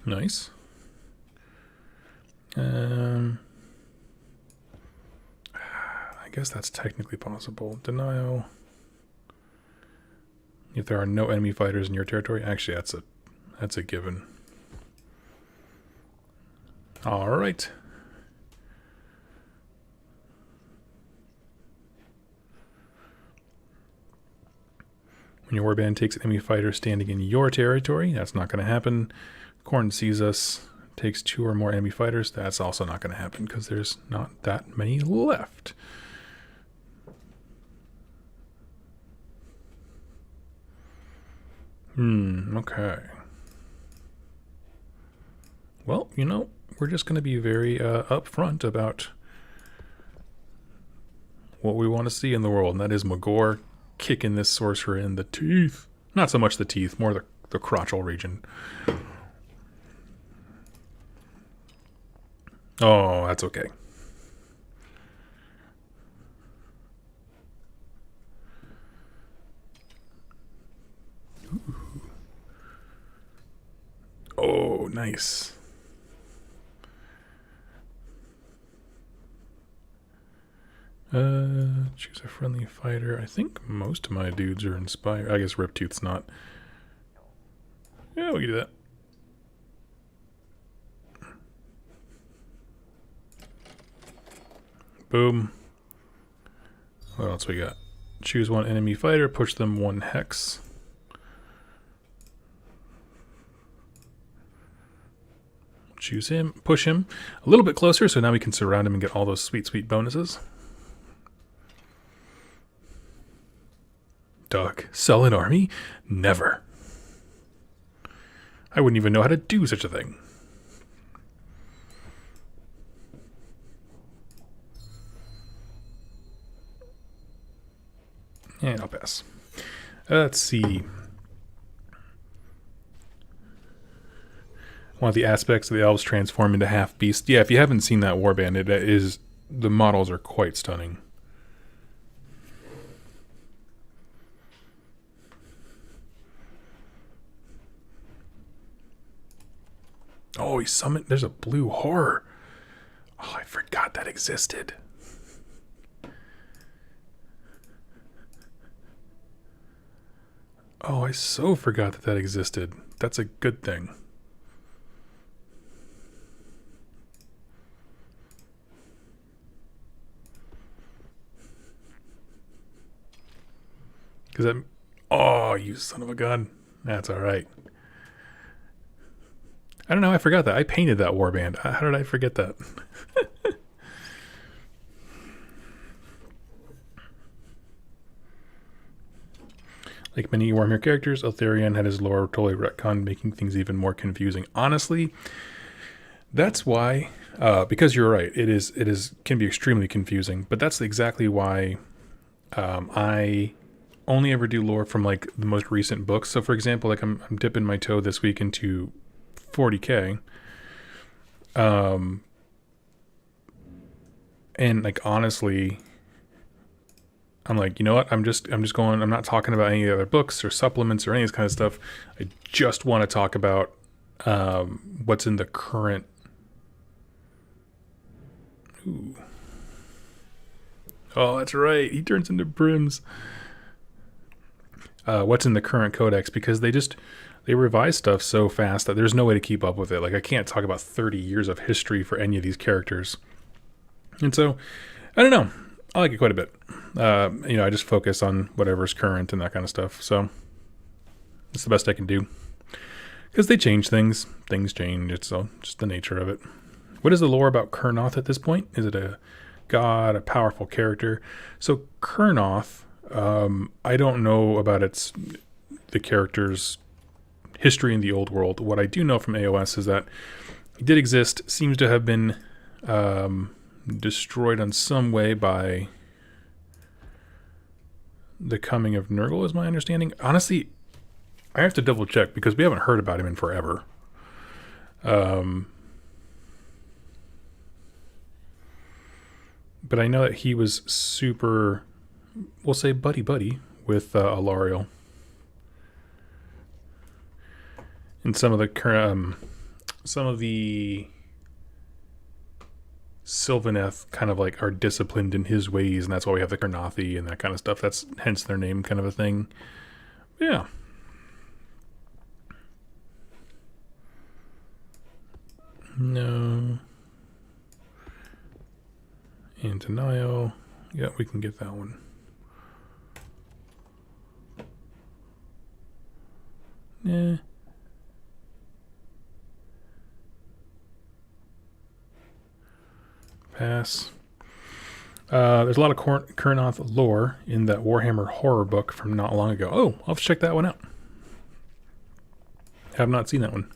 Nice. I guess that's technically possible. Denial. If there are no enemy fighters in your territory. Actually, that's a given. All right. When your warband takes an enemy fighter standing in your territory, that's not going to happen. Khorne sees us, takes 2 or more enemy fighters. That's also not going to happen because there's not that many left. Okay. Well, we're just going to be very upfront about what we want to see in the world, and that is Magor kicking this sorcerer in the teeth. Not so much the teeth, more the crotchal region. Oh, that's okay. Ooh. Oh, nice. Choose a friendly fighter. I think most of my dudes are inspired. I guess Riptooth's not. Yeah, we can do that. Boom. What else we got? Choose one enemy fighter, push them 1 hex. Choose him, push him a little bit closer, so now we can surround him and get all those sweet, sweet bonuses. Doug, sell an army? Never. I wouldn't even know how to do such a thing. And I'll pass. Let's see. One of the aspects of the elves transform into half beast. Yeah, if you haven't seen that warband, the models are quite stunning. Oh, he summoned. There's a blue horror. Oh, I forgot that existed. Oh, I so forgot that existed. That's a good thing. Because that... Oh, you son of a gun. That's all right. I don't know. I forgot that. I painted that warband. How did I forget that? Like many Warhammer characters, Eltharion had his lore totally retconned, making things even more confusing. Honestly, that's why, because you're right, it can be extremely confusing. But that's exactly why I only ever do lore from like the most recent books. So, for example, like I'm dipping my toe this week into 40K, and like honestly, I'm like, you know what? I'm just going. I'm not talking about any other books or supplements or any of this kind of stuff. I just want to talk about what's in the current. Ooh. Oh, that's right. He turns into brims. What's in the current codex, because they revise stuff so fast that there's no way to keep up with it. Like I can't talk about 30 years of history for any of these characters. And so, I don't know. I like it quite a bit. I just focus on whatever's current and that kind of stuff. So it's the best I can do. Because they change things. Things change. It's just the nature of it. What is the lore about Kurnoth at this point? Is it a god, a powerful character? So Kurnoth, I don't know about the character's history in the old world. What I do know from AOS is that it did exist, seems to have been destroyed in some way by the coming of Nurgle, is my understanding. Honestly, I have to double check because we haven't heard about him in forever. But I know that he was super, we'll say buddy with Alariel. And some of the Sylvaneth kind of like are disciplined in his ways, and that's why we have the Kurnothi and that kind of stuff. That's hence their name, kind of a thing. Yeah. No. And denial. Yeah, we can get that one. Yeah. Pass. There's a lot of Kurnoth lore in that Warhammer horror book from not long ago. Oh, I'll have to check that one out. Have not seen that one.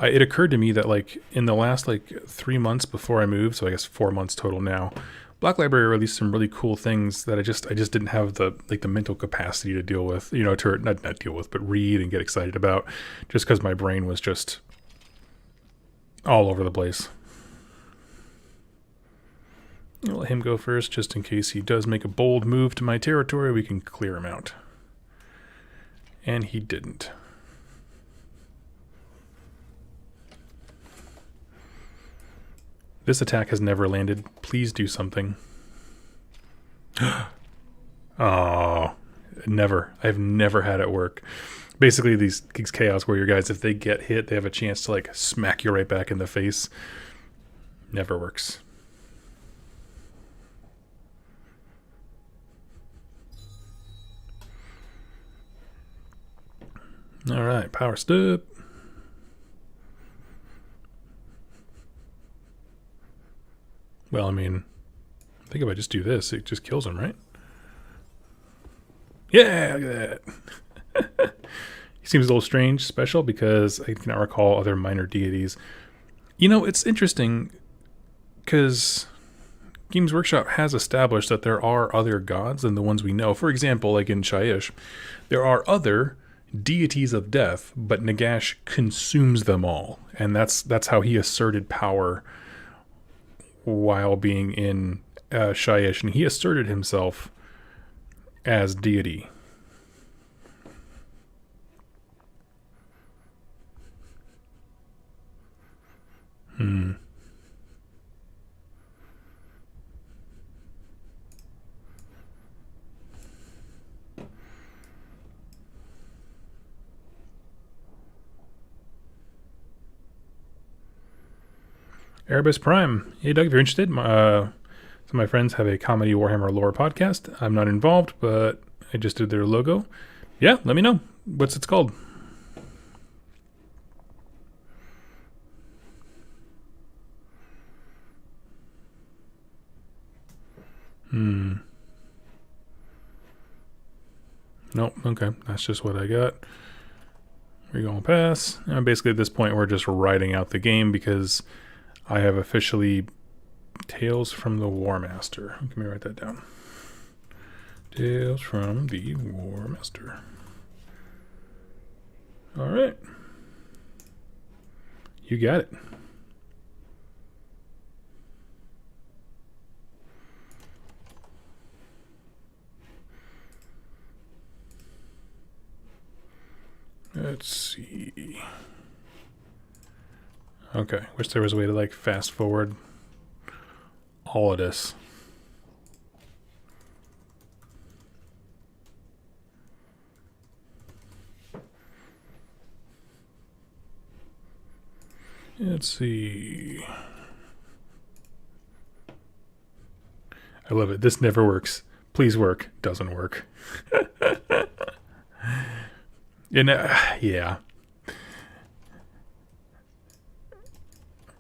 It occurred to me that like in the last like 3 months before I moved, so I guess 4 months total now, Black Library released some really cool things that I just didn't have the mental capacity to deal with, to not deal with, but read and get excited about, just because my brain was just all over the place. I'll let him go first, just in case he does make a bold move to my territory. We can clear him out. And he didn't. This attack has never landed. Please do something. Oh, never. I've never had it work. Basically, these Chaos Warrior guys, if they get hit, they have a chance to like smack you right back in the face. Never works. All right, power step. Well, I mean, I think if I just do this, it just kills him, right? Yeah, look at that. He seems a little strange, special, because I cannot recall other minor deities. It's interesting because Games Workshop has established that there are other gods than the ones we know. For example, like in Shyish, there are other deities of death, but Nagash consumes them all. And that's how he asserted power while being in Shyish, and he asserted himself as deity. Erebus Prime. Hey, Doug, if you're interested, some of my friends have a comedy Warhammer lore podcast. I'm not involved, but I just did their logo. Yeah, let me know. What's it's called? Nope, okay. That's just what I got. We're going to pass. And basically at this point we're just writing out the game because I have officially Tales from the War Master. Let me write that down. Tales from the War Master. Alright. You got it. Let's see. Okay, wish there was a way to like fast forward all of this. Let's see. I love it. This never works. Please work. Doesn't work. And yeah.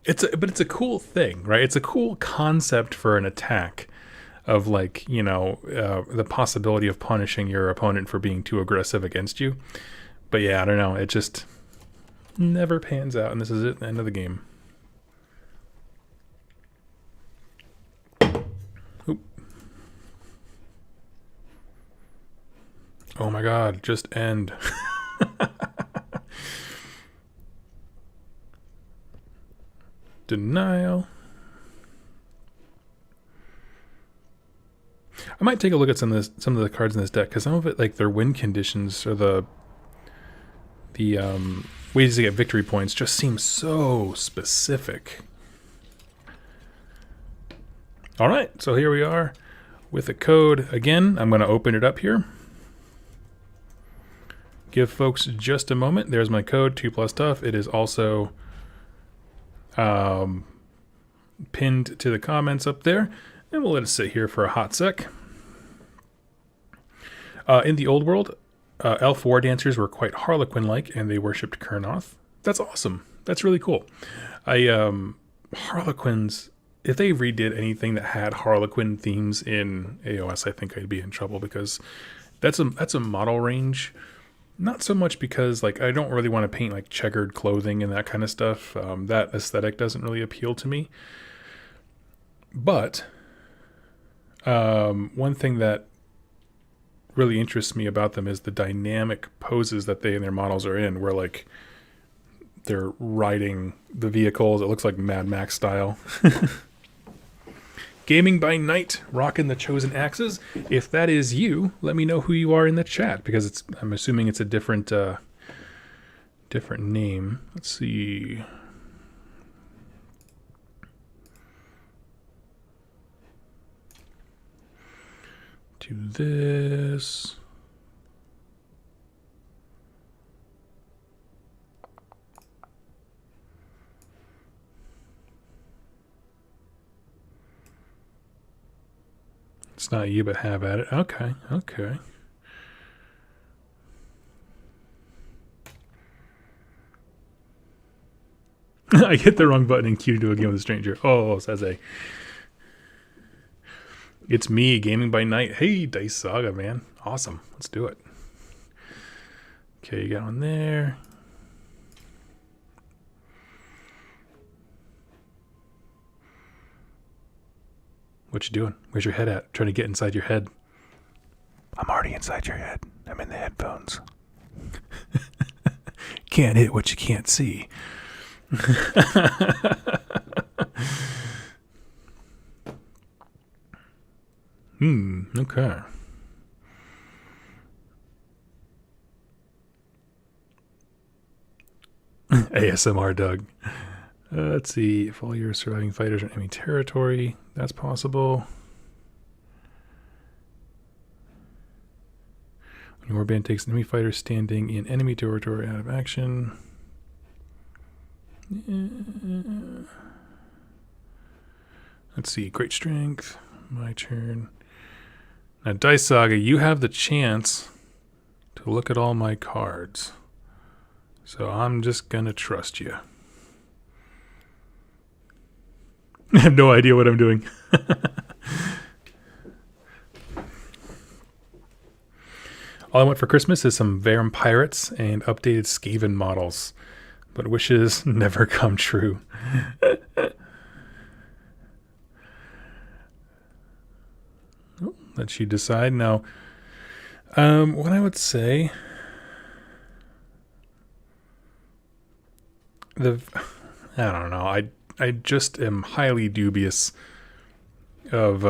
But it's a cool thing, right? It's a cool concept for an attack of like, you know, the possibility of punishing your opponent for being too aggressive against you. But yeah, I don't know. It just never pans out, and this is it, the end of the game. Oop. Oh my god, just end. Denial. I might take a look at some of the cards in this deck, because some of it, like their win conditions or the ways to get victory points just seem so specific. All right, so here we are with a code again. I'm going to open it up here. Give folks just a moment. There's my code, 2+ tough. It is also pinned to the comments up there, and we'll let it sit here for a hot sec. In the old world, elf war dancers were quite Harlequin-like, and they worshipped Kurnoth. That's awesome. That's really cool. Harlequins, if they redid anything that had Harlequin themes in AOS, I think I'd be in trouble, because that's a model range. Not so much because like I don't really want to paint like checkered clothing and that kind of stuff. That aesthetic doesn't really appeal to me. But one thing that really interests me about them is the dynamic poses that they and their models are in, where like they're riding the vehicles. It looks like Mad Max style. Gaming by Night, rocking the chosen axes. If that is you, let me know who you are in the chat, because I'm assuming it's a different different name. Let's see. Do this. It's not you, but have at it. Okay, okay. I hit the wrong button and queued to a game with a stranger. Oh, says a. It's me, Gaming by Night. Hey, Dice Saga, man. Awesome. Let's do it. Okay, you got one there. What you doing? Where's your head at? Trying to get inside your head. I'm already inside your head. I'm in the headphones. Can't hit what you can't see. Okay. ASMR Doug. Let's see. If all your surviving fighters are in enemy territory, that's possible. When your warband takes an enemy fighter standing in enemy territory out of action. Let's see. Great strength. My turn. Now, Dice Saga, you have the chance to look at all my cards. So I'm just going to trust you. I have no idea what I'm doing. All I want for Christmas is some vampirates and updated Skaven models. But wishes never come true. Oh, let you decide. Now, what I would say... I don't know. I just am highly dubious of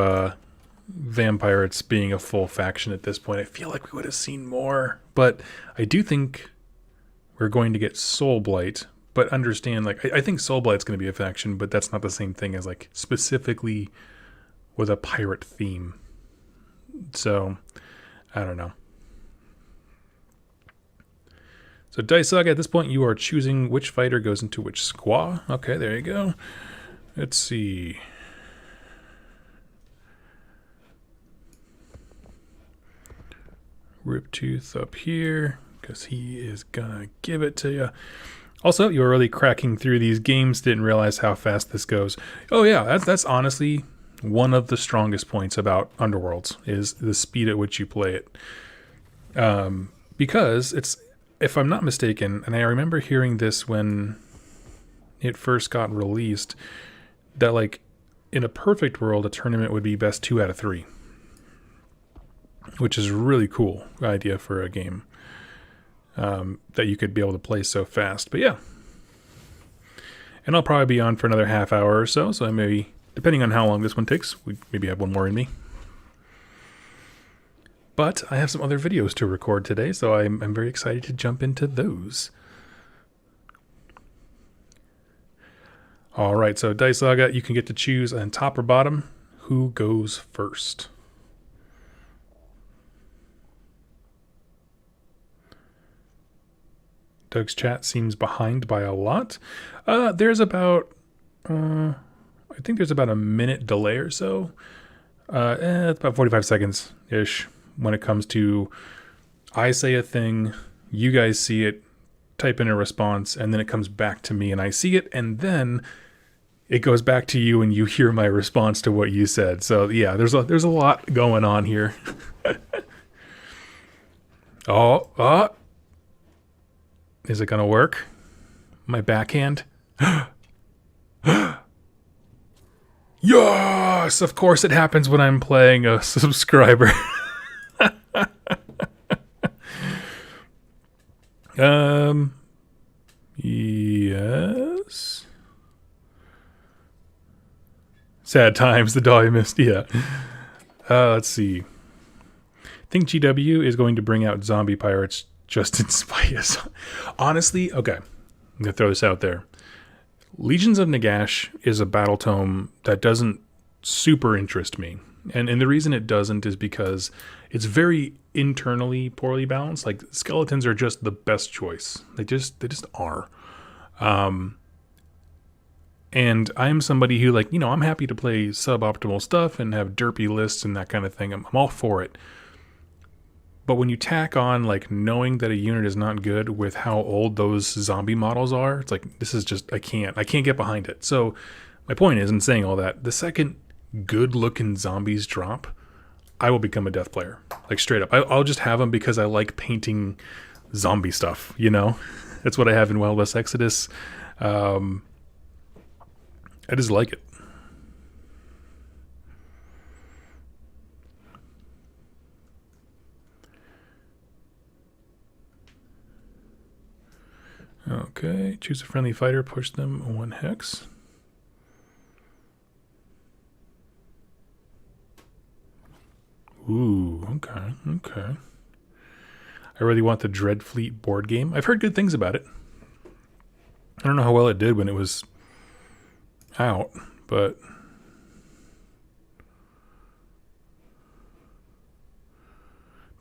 vampirates being a full faction at this point. I feel like we would have seen more, but I do think we're going to get Soulblight. But understand, like, I think Soulblight's going to be a faction, but that's not the same thing as like specifically with a pirate theme. So I don't know. So Dice Saga, at this point, you are choosing which fighter goes into which squaw. Okay, there you go. Let's see. Riptooth up here, because he is gonna give it to you. Also, you were really cracking through these games, didn't realize how fast this goes. Oh yeah, that's honestly one of the strongest points about Underworlds, is the speed at which you play it. Because it's, if I'm not mistaken, and I remember hearing this when it first got released, that like in a perfect world, a tournament would be best 2 out of 3. Which is a really cool idea for a game that you could be able to play so fast. But yeah. And I'll probably be on for another half hour or so. So I maybe, depending on how long this one takes, we maybe have one more in me. But I have some other videos to record today, so I'm very excited to jump into those. All right, so Dice Saga, you can get to choose on top or bottom who goes first. Doug's chat seems behind by a lot. There's about, I think there's about a minute delay or so. It's about 45 seconds-ish when it comes to I say a thing, you guys see it, type in a response, and then it comes back to me and I see it, and then it goes back to you and you hear my response to what you said. So yeah, there's a lot going on here. Oh. Is it going to work? My backhand? Yes! Of course it happens when I'm playing a subscriber. Yes. Sad times, the doll I missed, yeah. Let's see. I think GW is going to bring out zombie pirates just in spite of... Honestly, okay, I'm going to throw this out there. Legions of Nagash is a battle tome that doesn't super interest me. And the reason it doesn't is because it's very internally poorly balanced. Like, skeletons are just the best choice. They just are. And I'm somebody who, like, I'm happy to play suboptimal stuff and have derpy lists and that kind of thing. I'm all for it. But when you tack on, like, knowing that a unit is not good with how old those zombie models are, it's like, this is just, I can't get behind it. So my point is, in saying all that, the second good-looking zombies drop, I will become a death player. Like, straight up. I'll just have them because I like painting zombie stuff, That's what I have in Wild West Exodus. I just like it. Okay, choose a friendly fighter, push them 1 hex. Ooh, okay. I really want the Dreadfleet board game. I've heard good things about it. I don't know how well it did when it was out, but...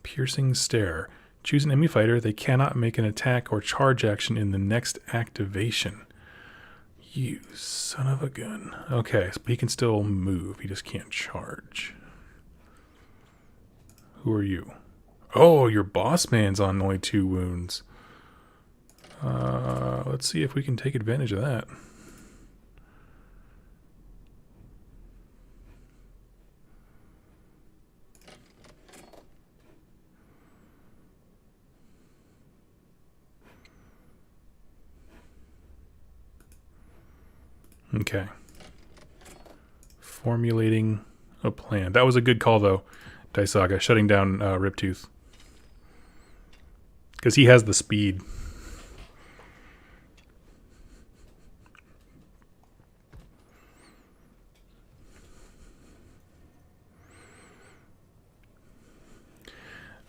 Piercing Stare. Choose an enemy fighter. They cannot make an attack or charge action in the next activation. You son of a gun. Okay, but he can still move. He just can't charge. Who are you? Oh, your boss man's on only 2 wounds. Let's see if we can take advantage of that. Okay. Formulating a plan. That was a good call, though, Daisaga, shutting down Riptooth. Because he has the speed.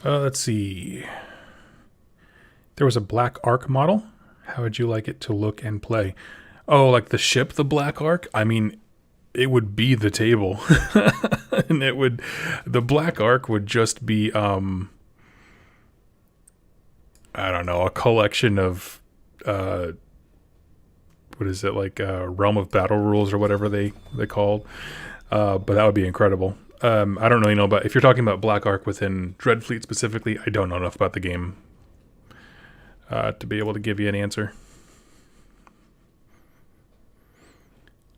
Let's see. There was a Black Ark model. How would you like it to look and play? Oh, like the ship, the Black Ark? I mean, it would be the table. And the Black Ark would just be, I don't know, a collection of, what is it, like Realm of Battle rules or whatever they called. But that would be incredible. I don't really know about, if you're talking about Black Ark within Dreadfleet specifically, I don't know enough about the game to be able to give you an answer.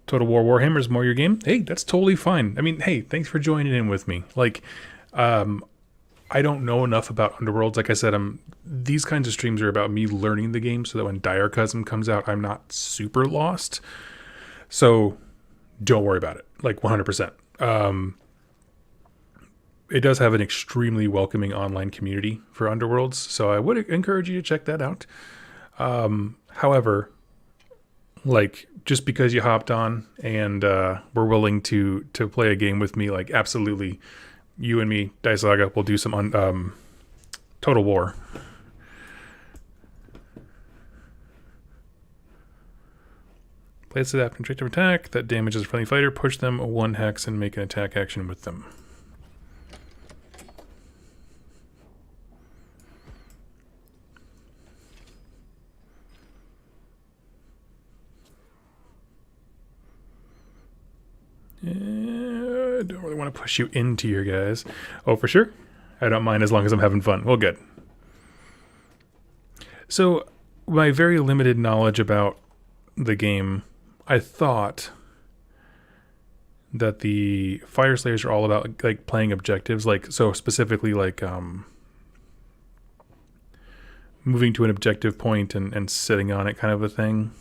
Total War Warhammer is more your game? Hey, that's totally fine. I mean, hey, thanks for joining in with me. Like, I don't know enough about Underworlds. Like I said, these kinds of streams are about me learning the game so that when Dire Cousin comes out, I'm not super lost. So don't worry about it. Like 100%. It does have an extremely welcoming online community for Underworlds, so I would encourage you to check that out. However, like, just because you hopped on and were willing to play a game with me, like, absolutely, you and me, Daisaga, will do some Total War. Place it after objective attack that damages a friendly fighter. Push them 1 hex and make an attack action with them. I don't really want to push you into your guys. Oh, for sure? I don't mind as long as I'm having fun. Well, good. So, my very limited knowledge about the game, I thought that the Fire Slayers are all about, like, playing objectives. Like, so specifically, like, moving to an objective point and sitting on it kind of a thing.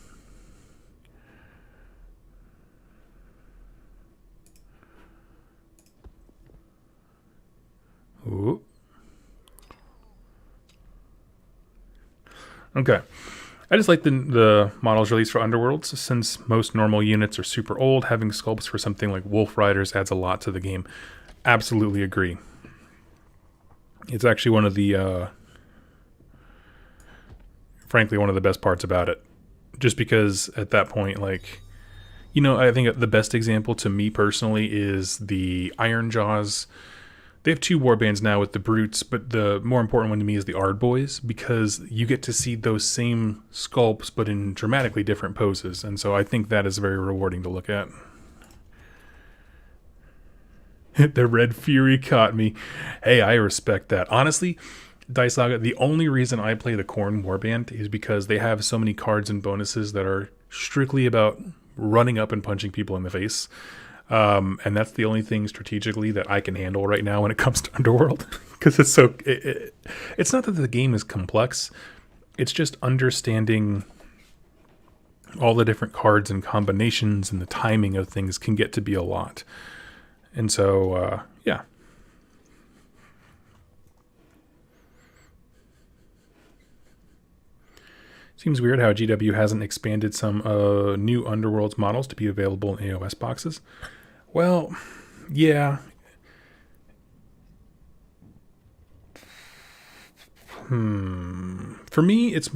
Ooh. Okay. I just like the models released for Underworlds. Since most normal units are super old, having sculpts for something like Wolf Riders adds a lot to the game. Absolutely agree. It's actually one of the, frankly, one of the best parts about it. Just because at that point, like, you know, I think the best example to me personally is the Iron Jaws. They have 2 warbands now with the Brutes, but the more important one to me is the Ardboys, because you get to see those same sculpts, but in dramatically different poses. And so I think that is very rewarding to look at. The Red Fury caught me. Hey, I respect that. Honestly, Daisaga, the only reason I play the Khorne warband is because they have so many cards and bonuses that are strictly about running up and punching people in the face. And that's the only thing strategically that I can handle right now when it comes to Underworld. Because it's so... it's not that the game is complex. It's just understanding all the different cards and combinations and the timing of things can get to be a lot. And so, yeah. Seems weird how GW hasn't expanded some new Underworlds models to be available in AOS boxes. Well, yeah. For me, it's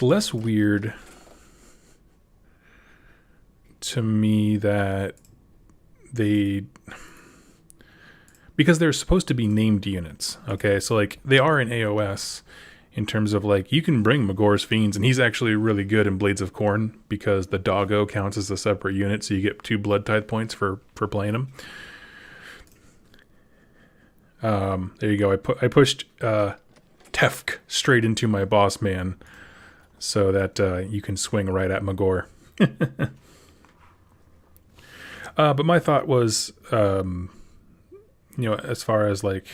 less weird to me that because they're supposed to be named units, okay? So, like, they are in AOS in terms of, like, you can bring Magor's Fiends, and he's actually really good in Blades of Khorne because the doggo counts as a separate unit, so you get 2 blood tithe points for playing him. There you go. I pushed Tefk straight into my boss man so that you can swing right at Magor. But my thought was, as far as like,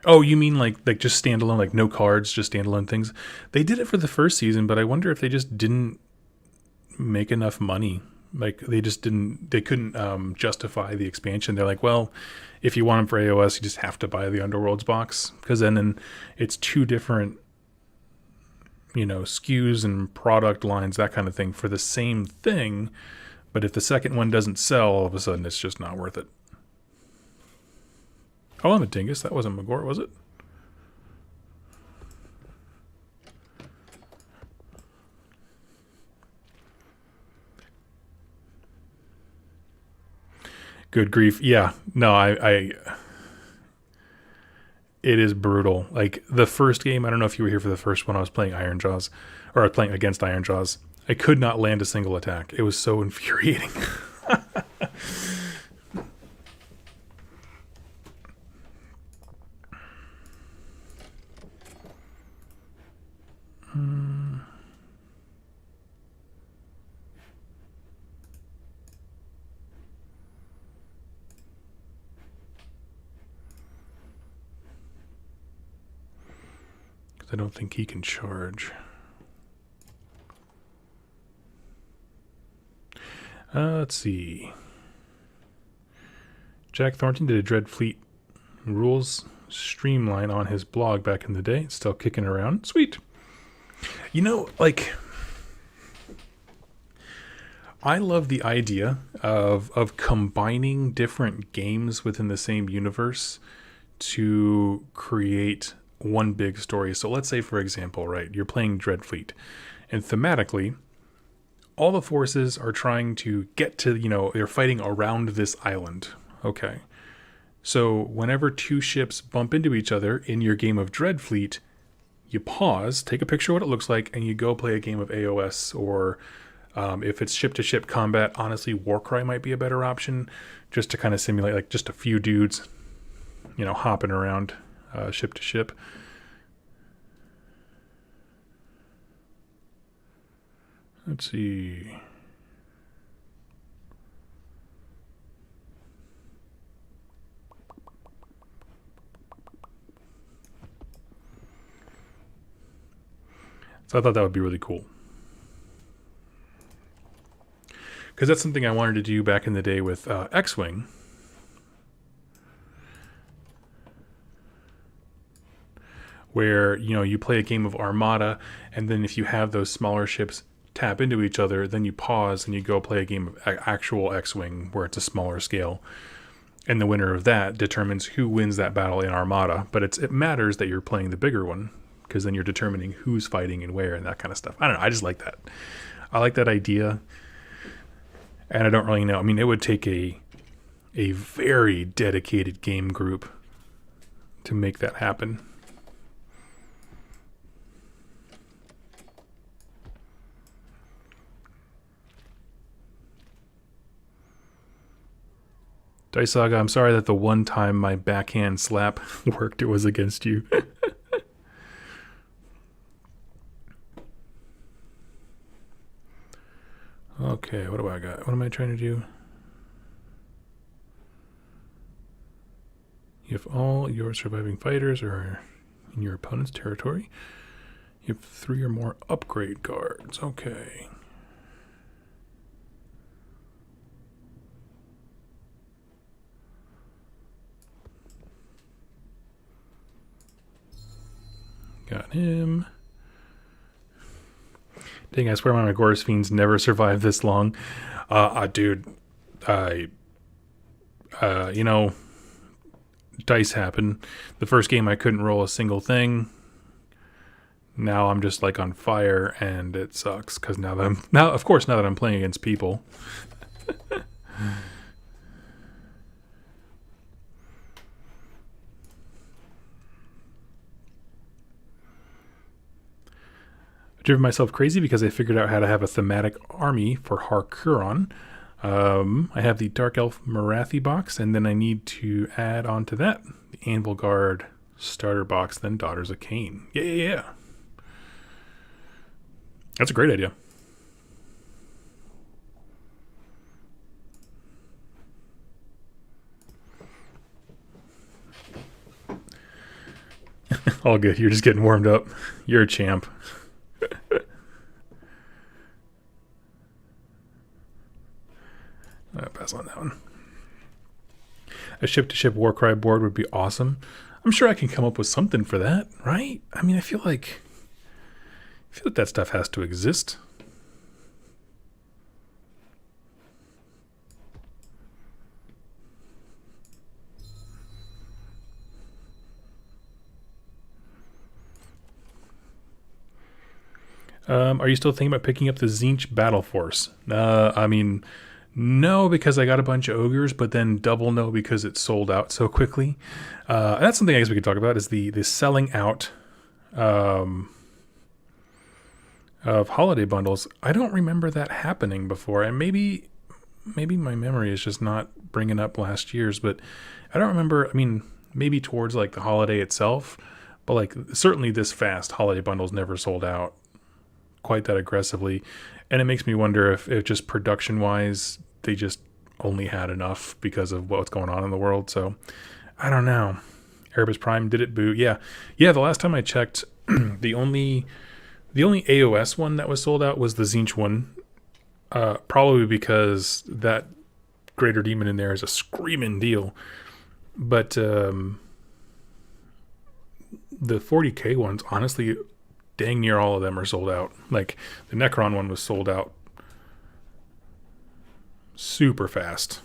oh, you mean like just standalone, like no cards, just standalone things? They did it for the first season, but I wonder if they just didn't make enough money. Like they couldn't justify the expansion. They're like, well, if you want them for AOS, you just have to buy the Underworlds box, because then it's two different, SKUs and product lines, that kind of thing, for the same thing. But if the second one doesn't sell, all of a sudden it's just not worth it. Oh, I'm a dingus. That wasn't Magor, was it? Good grief. Yeah. No, it is brutal. Like the first game, I don't know if you were here for the first one, I was playing Ironjaws, or I was playing against Ironjaws. I could not land a single attack. It was so infuriating. I don't think he can charge. Let's see. Jack Thornton did a Dreadfleet rules streamline on his blog back in the day. It's still kicking around. Sweet. I love the idea of combining different games within the same universe to create one big story. So let's say, for example, right, you're playing Dreadfleet, and thematically, all the forces are trying to get to, they're fighting around this island. Okay. So whenever two ships bump into each other in your game of Dreadfleet, you pause, take a picture of what it looks like, and you go play a game of AOS, or if it's ship-to-ship combat, honestly, Warcry might be a better option, just to kind of simulate like just a few dudes, hopping around ship to ship. Let's see. So I thought that would be really cool, because that's something I wanted to do back in the day with X-Wing. Where, you play a game of Armada, and then if you have those smaller ships tap into each other, then you pause and you go play a game of actual X-Wing where it's a smaller scale. And the winner of that determines who wins that battle in Armada. But it matters that you're playing the bigger one, because then you're determining who's fighting and where and that kind of stuff. I don't know. I just like that. I like that idea. And I don't really know. I mean, it would take a very dedicated game group to make that happen. Dice Saga, I'm sorry that the one time my backhand slap worked, it was against you. Okay, what do I got? What am I trying to do? If all your surviving fighters are in your opponent's territory, you have 3 or more upgrade cards. Okay. Got him. Dang, I swear my Magor's Fiends never survived this long. Dude, dice happen. The first game I couldn't roll a single thing. Now I'm just like on fire, and it sucks, because now that I'm playing against people. Driven myself crazy because I figured out how to have a thematic army for Harkuron. I have the Dark Elf Marathi box, and then I need to add onto that the Anvil Guard starter box, then Daughters of Cain. Yeah. That's a great idea. All good. You're just getting warmed up. You're a champ. I'll pass on that one. A ship-to-ship Warcry board would be awesome. I'm sure I can come up with something for that, right? I mean, I feel like that stuff has to exist. Are you still thinking about picking up the Tzeentch Battle Force? I mean, no, because I got a bunch of ogres, but then double no because it sold out so quickly. That's something I guess we could talk about is the selling out of holiday bundles. I don't remember that happening before, and maybe my memory is just not bringing up last year's, but I don't remember. I mean, maybe towards like the holiday itself, but like certainly this fast, holiday bundles never sold out quite that aggressively, and it makes me wonder if just production wise they just only had enough because of what's going on in the world. So I don't know. Erebus Prime, did it boot? Yeah. The last time I checked, the only AOS one that was sold out was the Tzeentch one, probably because that Greater Demon in there is a screaming deal. But the 40k ones, honestly, dang near all of them are sold out. Like the Necron one was sold out super fast.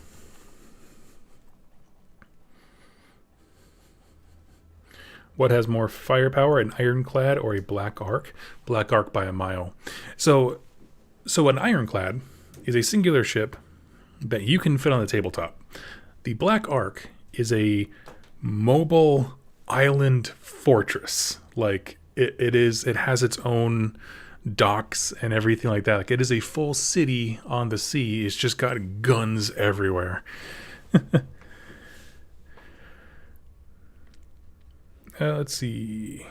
What has more firepower, an Ironclad or a Black Ark? Black Ark by a mile. So an Ironclad is a singular ship that you can fit on the tabletop. The Black Ark is a mobile island fortress. Like it has its own docks and everything like that. Like it is a full city on the sea. It's just got guns everywhere. Let's see.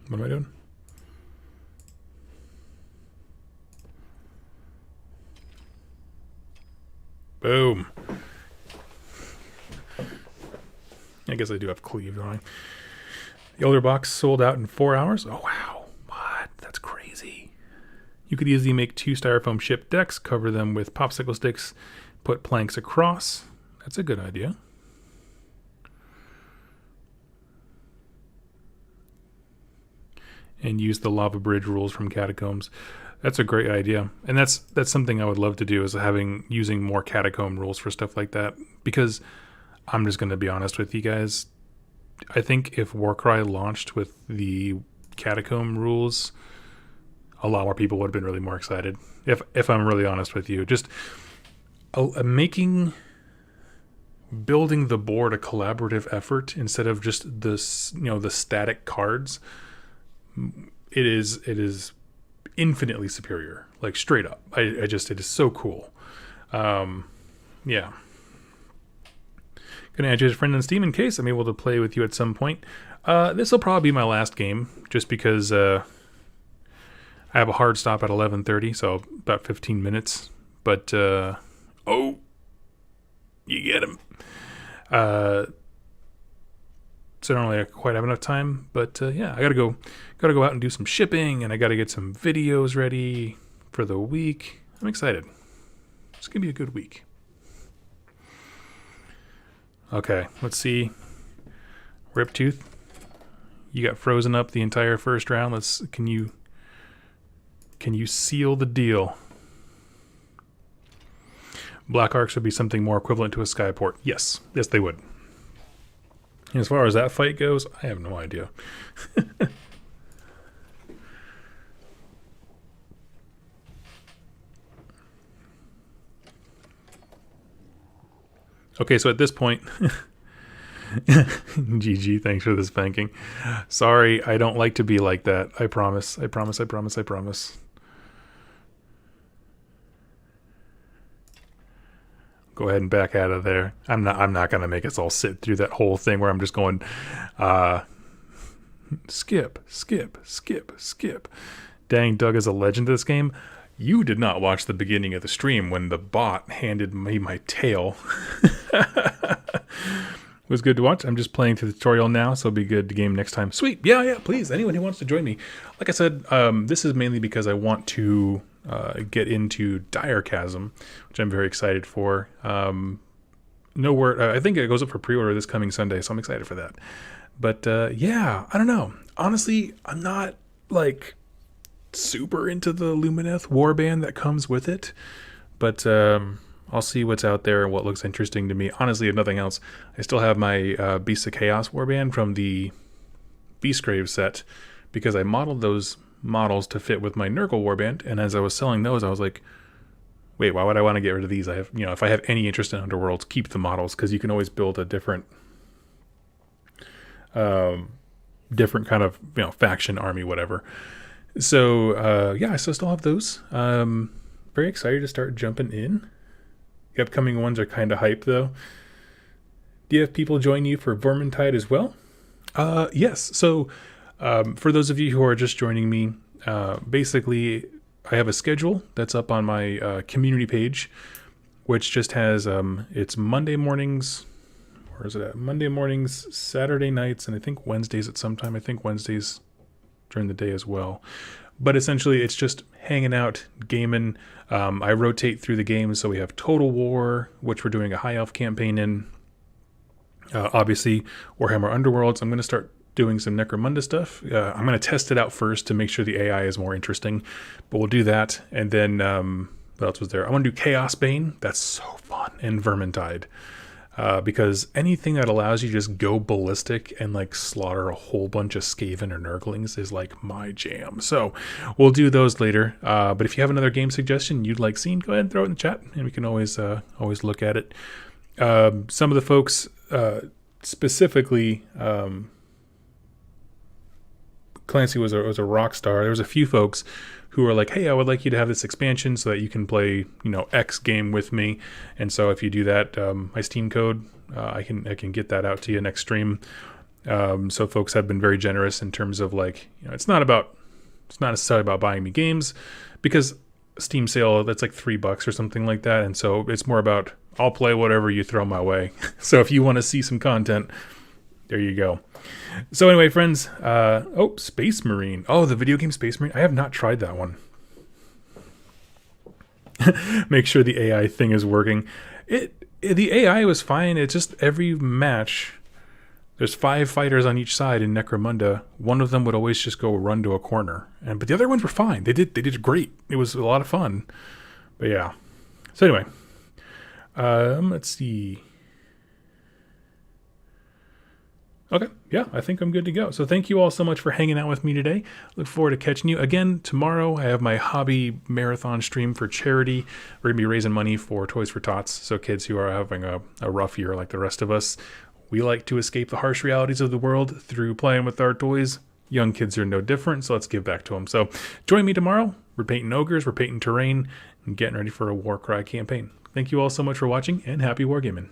What am I doing? Boom. I guess I do have cleave, don't I? The older box sold out in 4 hours. Oh, wow. What? That's crazy. You could easily make 2 styrofoam ship decks, cover them with popsicle sticks, put planks across. That's a good idea. And use the lava bridge rules from Catacombs. That's a great idea. And that's something I would love to do, is using more Catacomb rules for stuff like that. Because I'm just going to be honest with you guys. I think if Warcry launched with the Catacomb rules, a lot more people would have been really more excited. If I'm really honest with you, just building the board a collaborative effort instead of just the static cards. It is infinitely superior, like straight up. It is so cool. Yeah. Gonna add you as a friend on Steam in case I'm able to play with you at some point. This will probably be my last game, just because I have a hard stop at 11:30, so about 15 minutes. But oh, you get him. So I don't really quite have enough time, but yeah, I gotta go out and do some shipping, and I gotta get some videos ready for the week. I'm excited. It's gonna be a good week. Okay, let's see. Riptooth, you got frozen up the entire first round. Can you seal the deal? Black Arcs would be something more equivalent to a Skyport. Yes, they would. As far as that fight goes, I have no idea. Okay, so at this point, GG, thanks for the spanking. Sorry, I don't like to be like that. I promise. I promise. I promise. I promise. Go ahead and back out of there. I'm not gonna make us all sit through that whole thing where I'm just going skip, skip, skip, skip. Dang, Doug is a legend of this game. You did not watch the beginning of the stream when the bot handed me my tail. It was good to watch. I'm just playing through the tutorial now, so it'll be good to game next time. Sweet. Yeah, please. Anyone who wants to join me. Like I said, this is mainly because I want to get into Dire Chasm, which I'm very excited for. No word. I think it goes up for pre-order this coming Sunday, so I'm excited for that. But yeah, I don't know. Honestly, I'm not like super into the Lumineth warband that comes with it, but I'll see what's out there and what looks interesting to me. Honestly, if nothing else, I still have my Beasts of Chaos warband from the Beastgrave set because I modeled those models to fit with my Nurgle warband, and as I was selling those, I was like, wait, why would I want to get rid of these? I have, if I have any interest in Underworlds, keep the models, because you can always build a different kind of faction, army, whatever. So yeah, I still have those. Very excited to start jumping in. The upcoming ones are kind of hype though. Do you have people join you for Vermintide as well? Yes. So for those of you who are just joining me, basically I have a schedule that's up on my community page, which just has it's Monday mornings. Where is it at? Monday mornings, Saturday nights, and I think Wednesdays at some time. I think Wednesdays during the day as well. But essentially, it's just hanging out, gaming. I rotate through the games, so we have Total War, which we're doing a High Elf campaign in. Obviously, Warhammer Underworlds. I'm going to start doing some Necromunda stuff. I'm going to test it out first to make sure the AI is more interesting, but we'll do that. And then, what else was there? I want to do Chaos Bane. That's so fun. And Vermintide. Because anything that allows you to just go ballistic and like slaughter a whole bunch of Skaven or Nurglings is like my jam. So we'll do those later. But if you have another game suggestion you'd like seen, go ahead and throw it in the chat, and we can always look at it. Some of the folks, specifically, Clancy was a rock star. There was a few folks who are like, hey, I would like you to have this expansion so that you can play, X game with me. And so if you do that, my Steam code, I can get that out to you next stream. So folks have been very generous in terms of like, it's not necessarily about buying me games, because Steam sale, that's like $3 or something like that. And so it's more about, I'll play whatever you throw my way. So if you want to see some content, there you go. So anyway, friends, Space Marine. Oh, the video game Space Marine. I have not tried that one. Make sure the AI thing is working. The AI was fine. It's just every match, there's 5 fighters on each side in Necromunda. One of them would always just go run to a corner, but the other ones were fine. They did great. It was a lot of fun. But yeah. So anyway, let's see. Okay, yeah, I think I'm good to go. So thank you all so much for hanging out with me today. Look forward to catching you again tomorrow. I have my hobby marathon stream for charity. We're going to be raising money for Toys for Tots, so kids who are having a rough year like the rest of us. We like to escape the harsh realities of the world through playing with our toys. Young kids are no different, so let's give back to them. So join me tomorrow. We're painting ogres, we're painting terrain, and getting ready for a Warcry campaign. Thank you all so much for watching, and happy wargaming.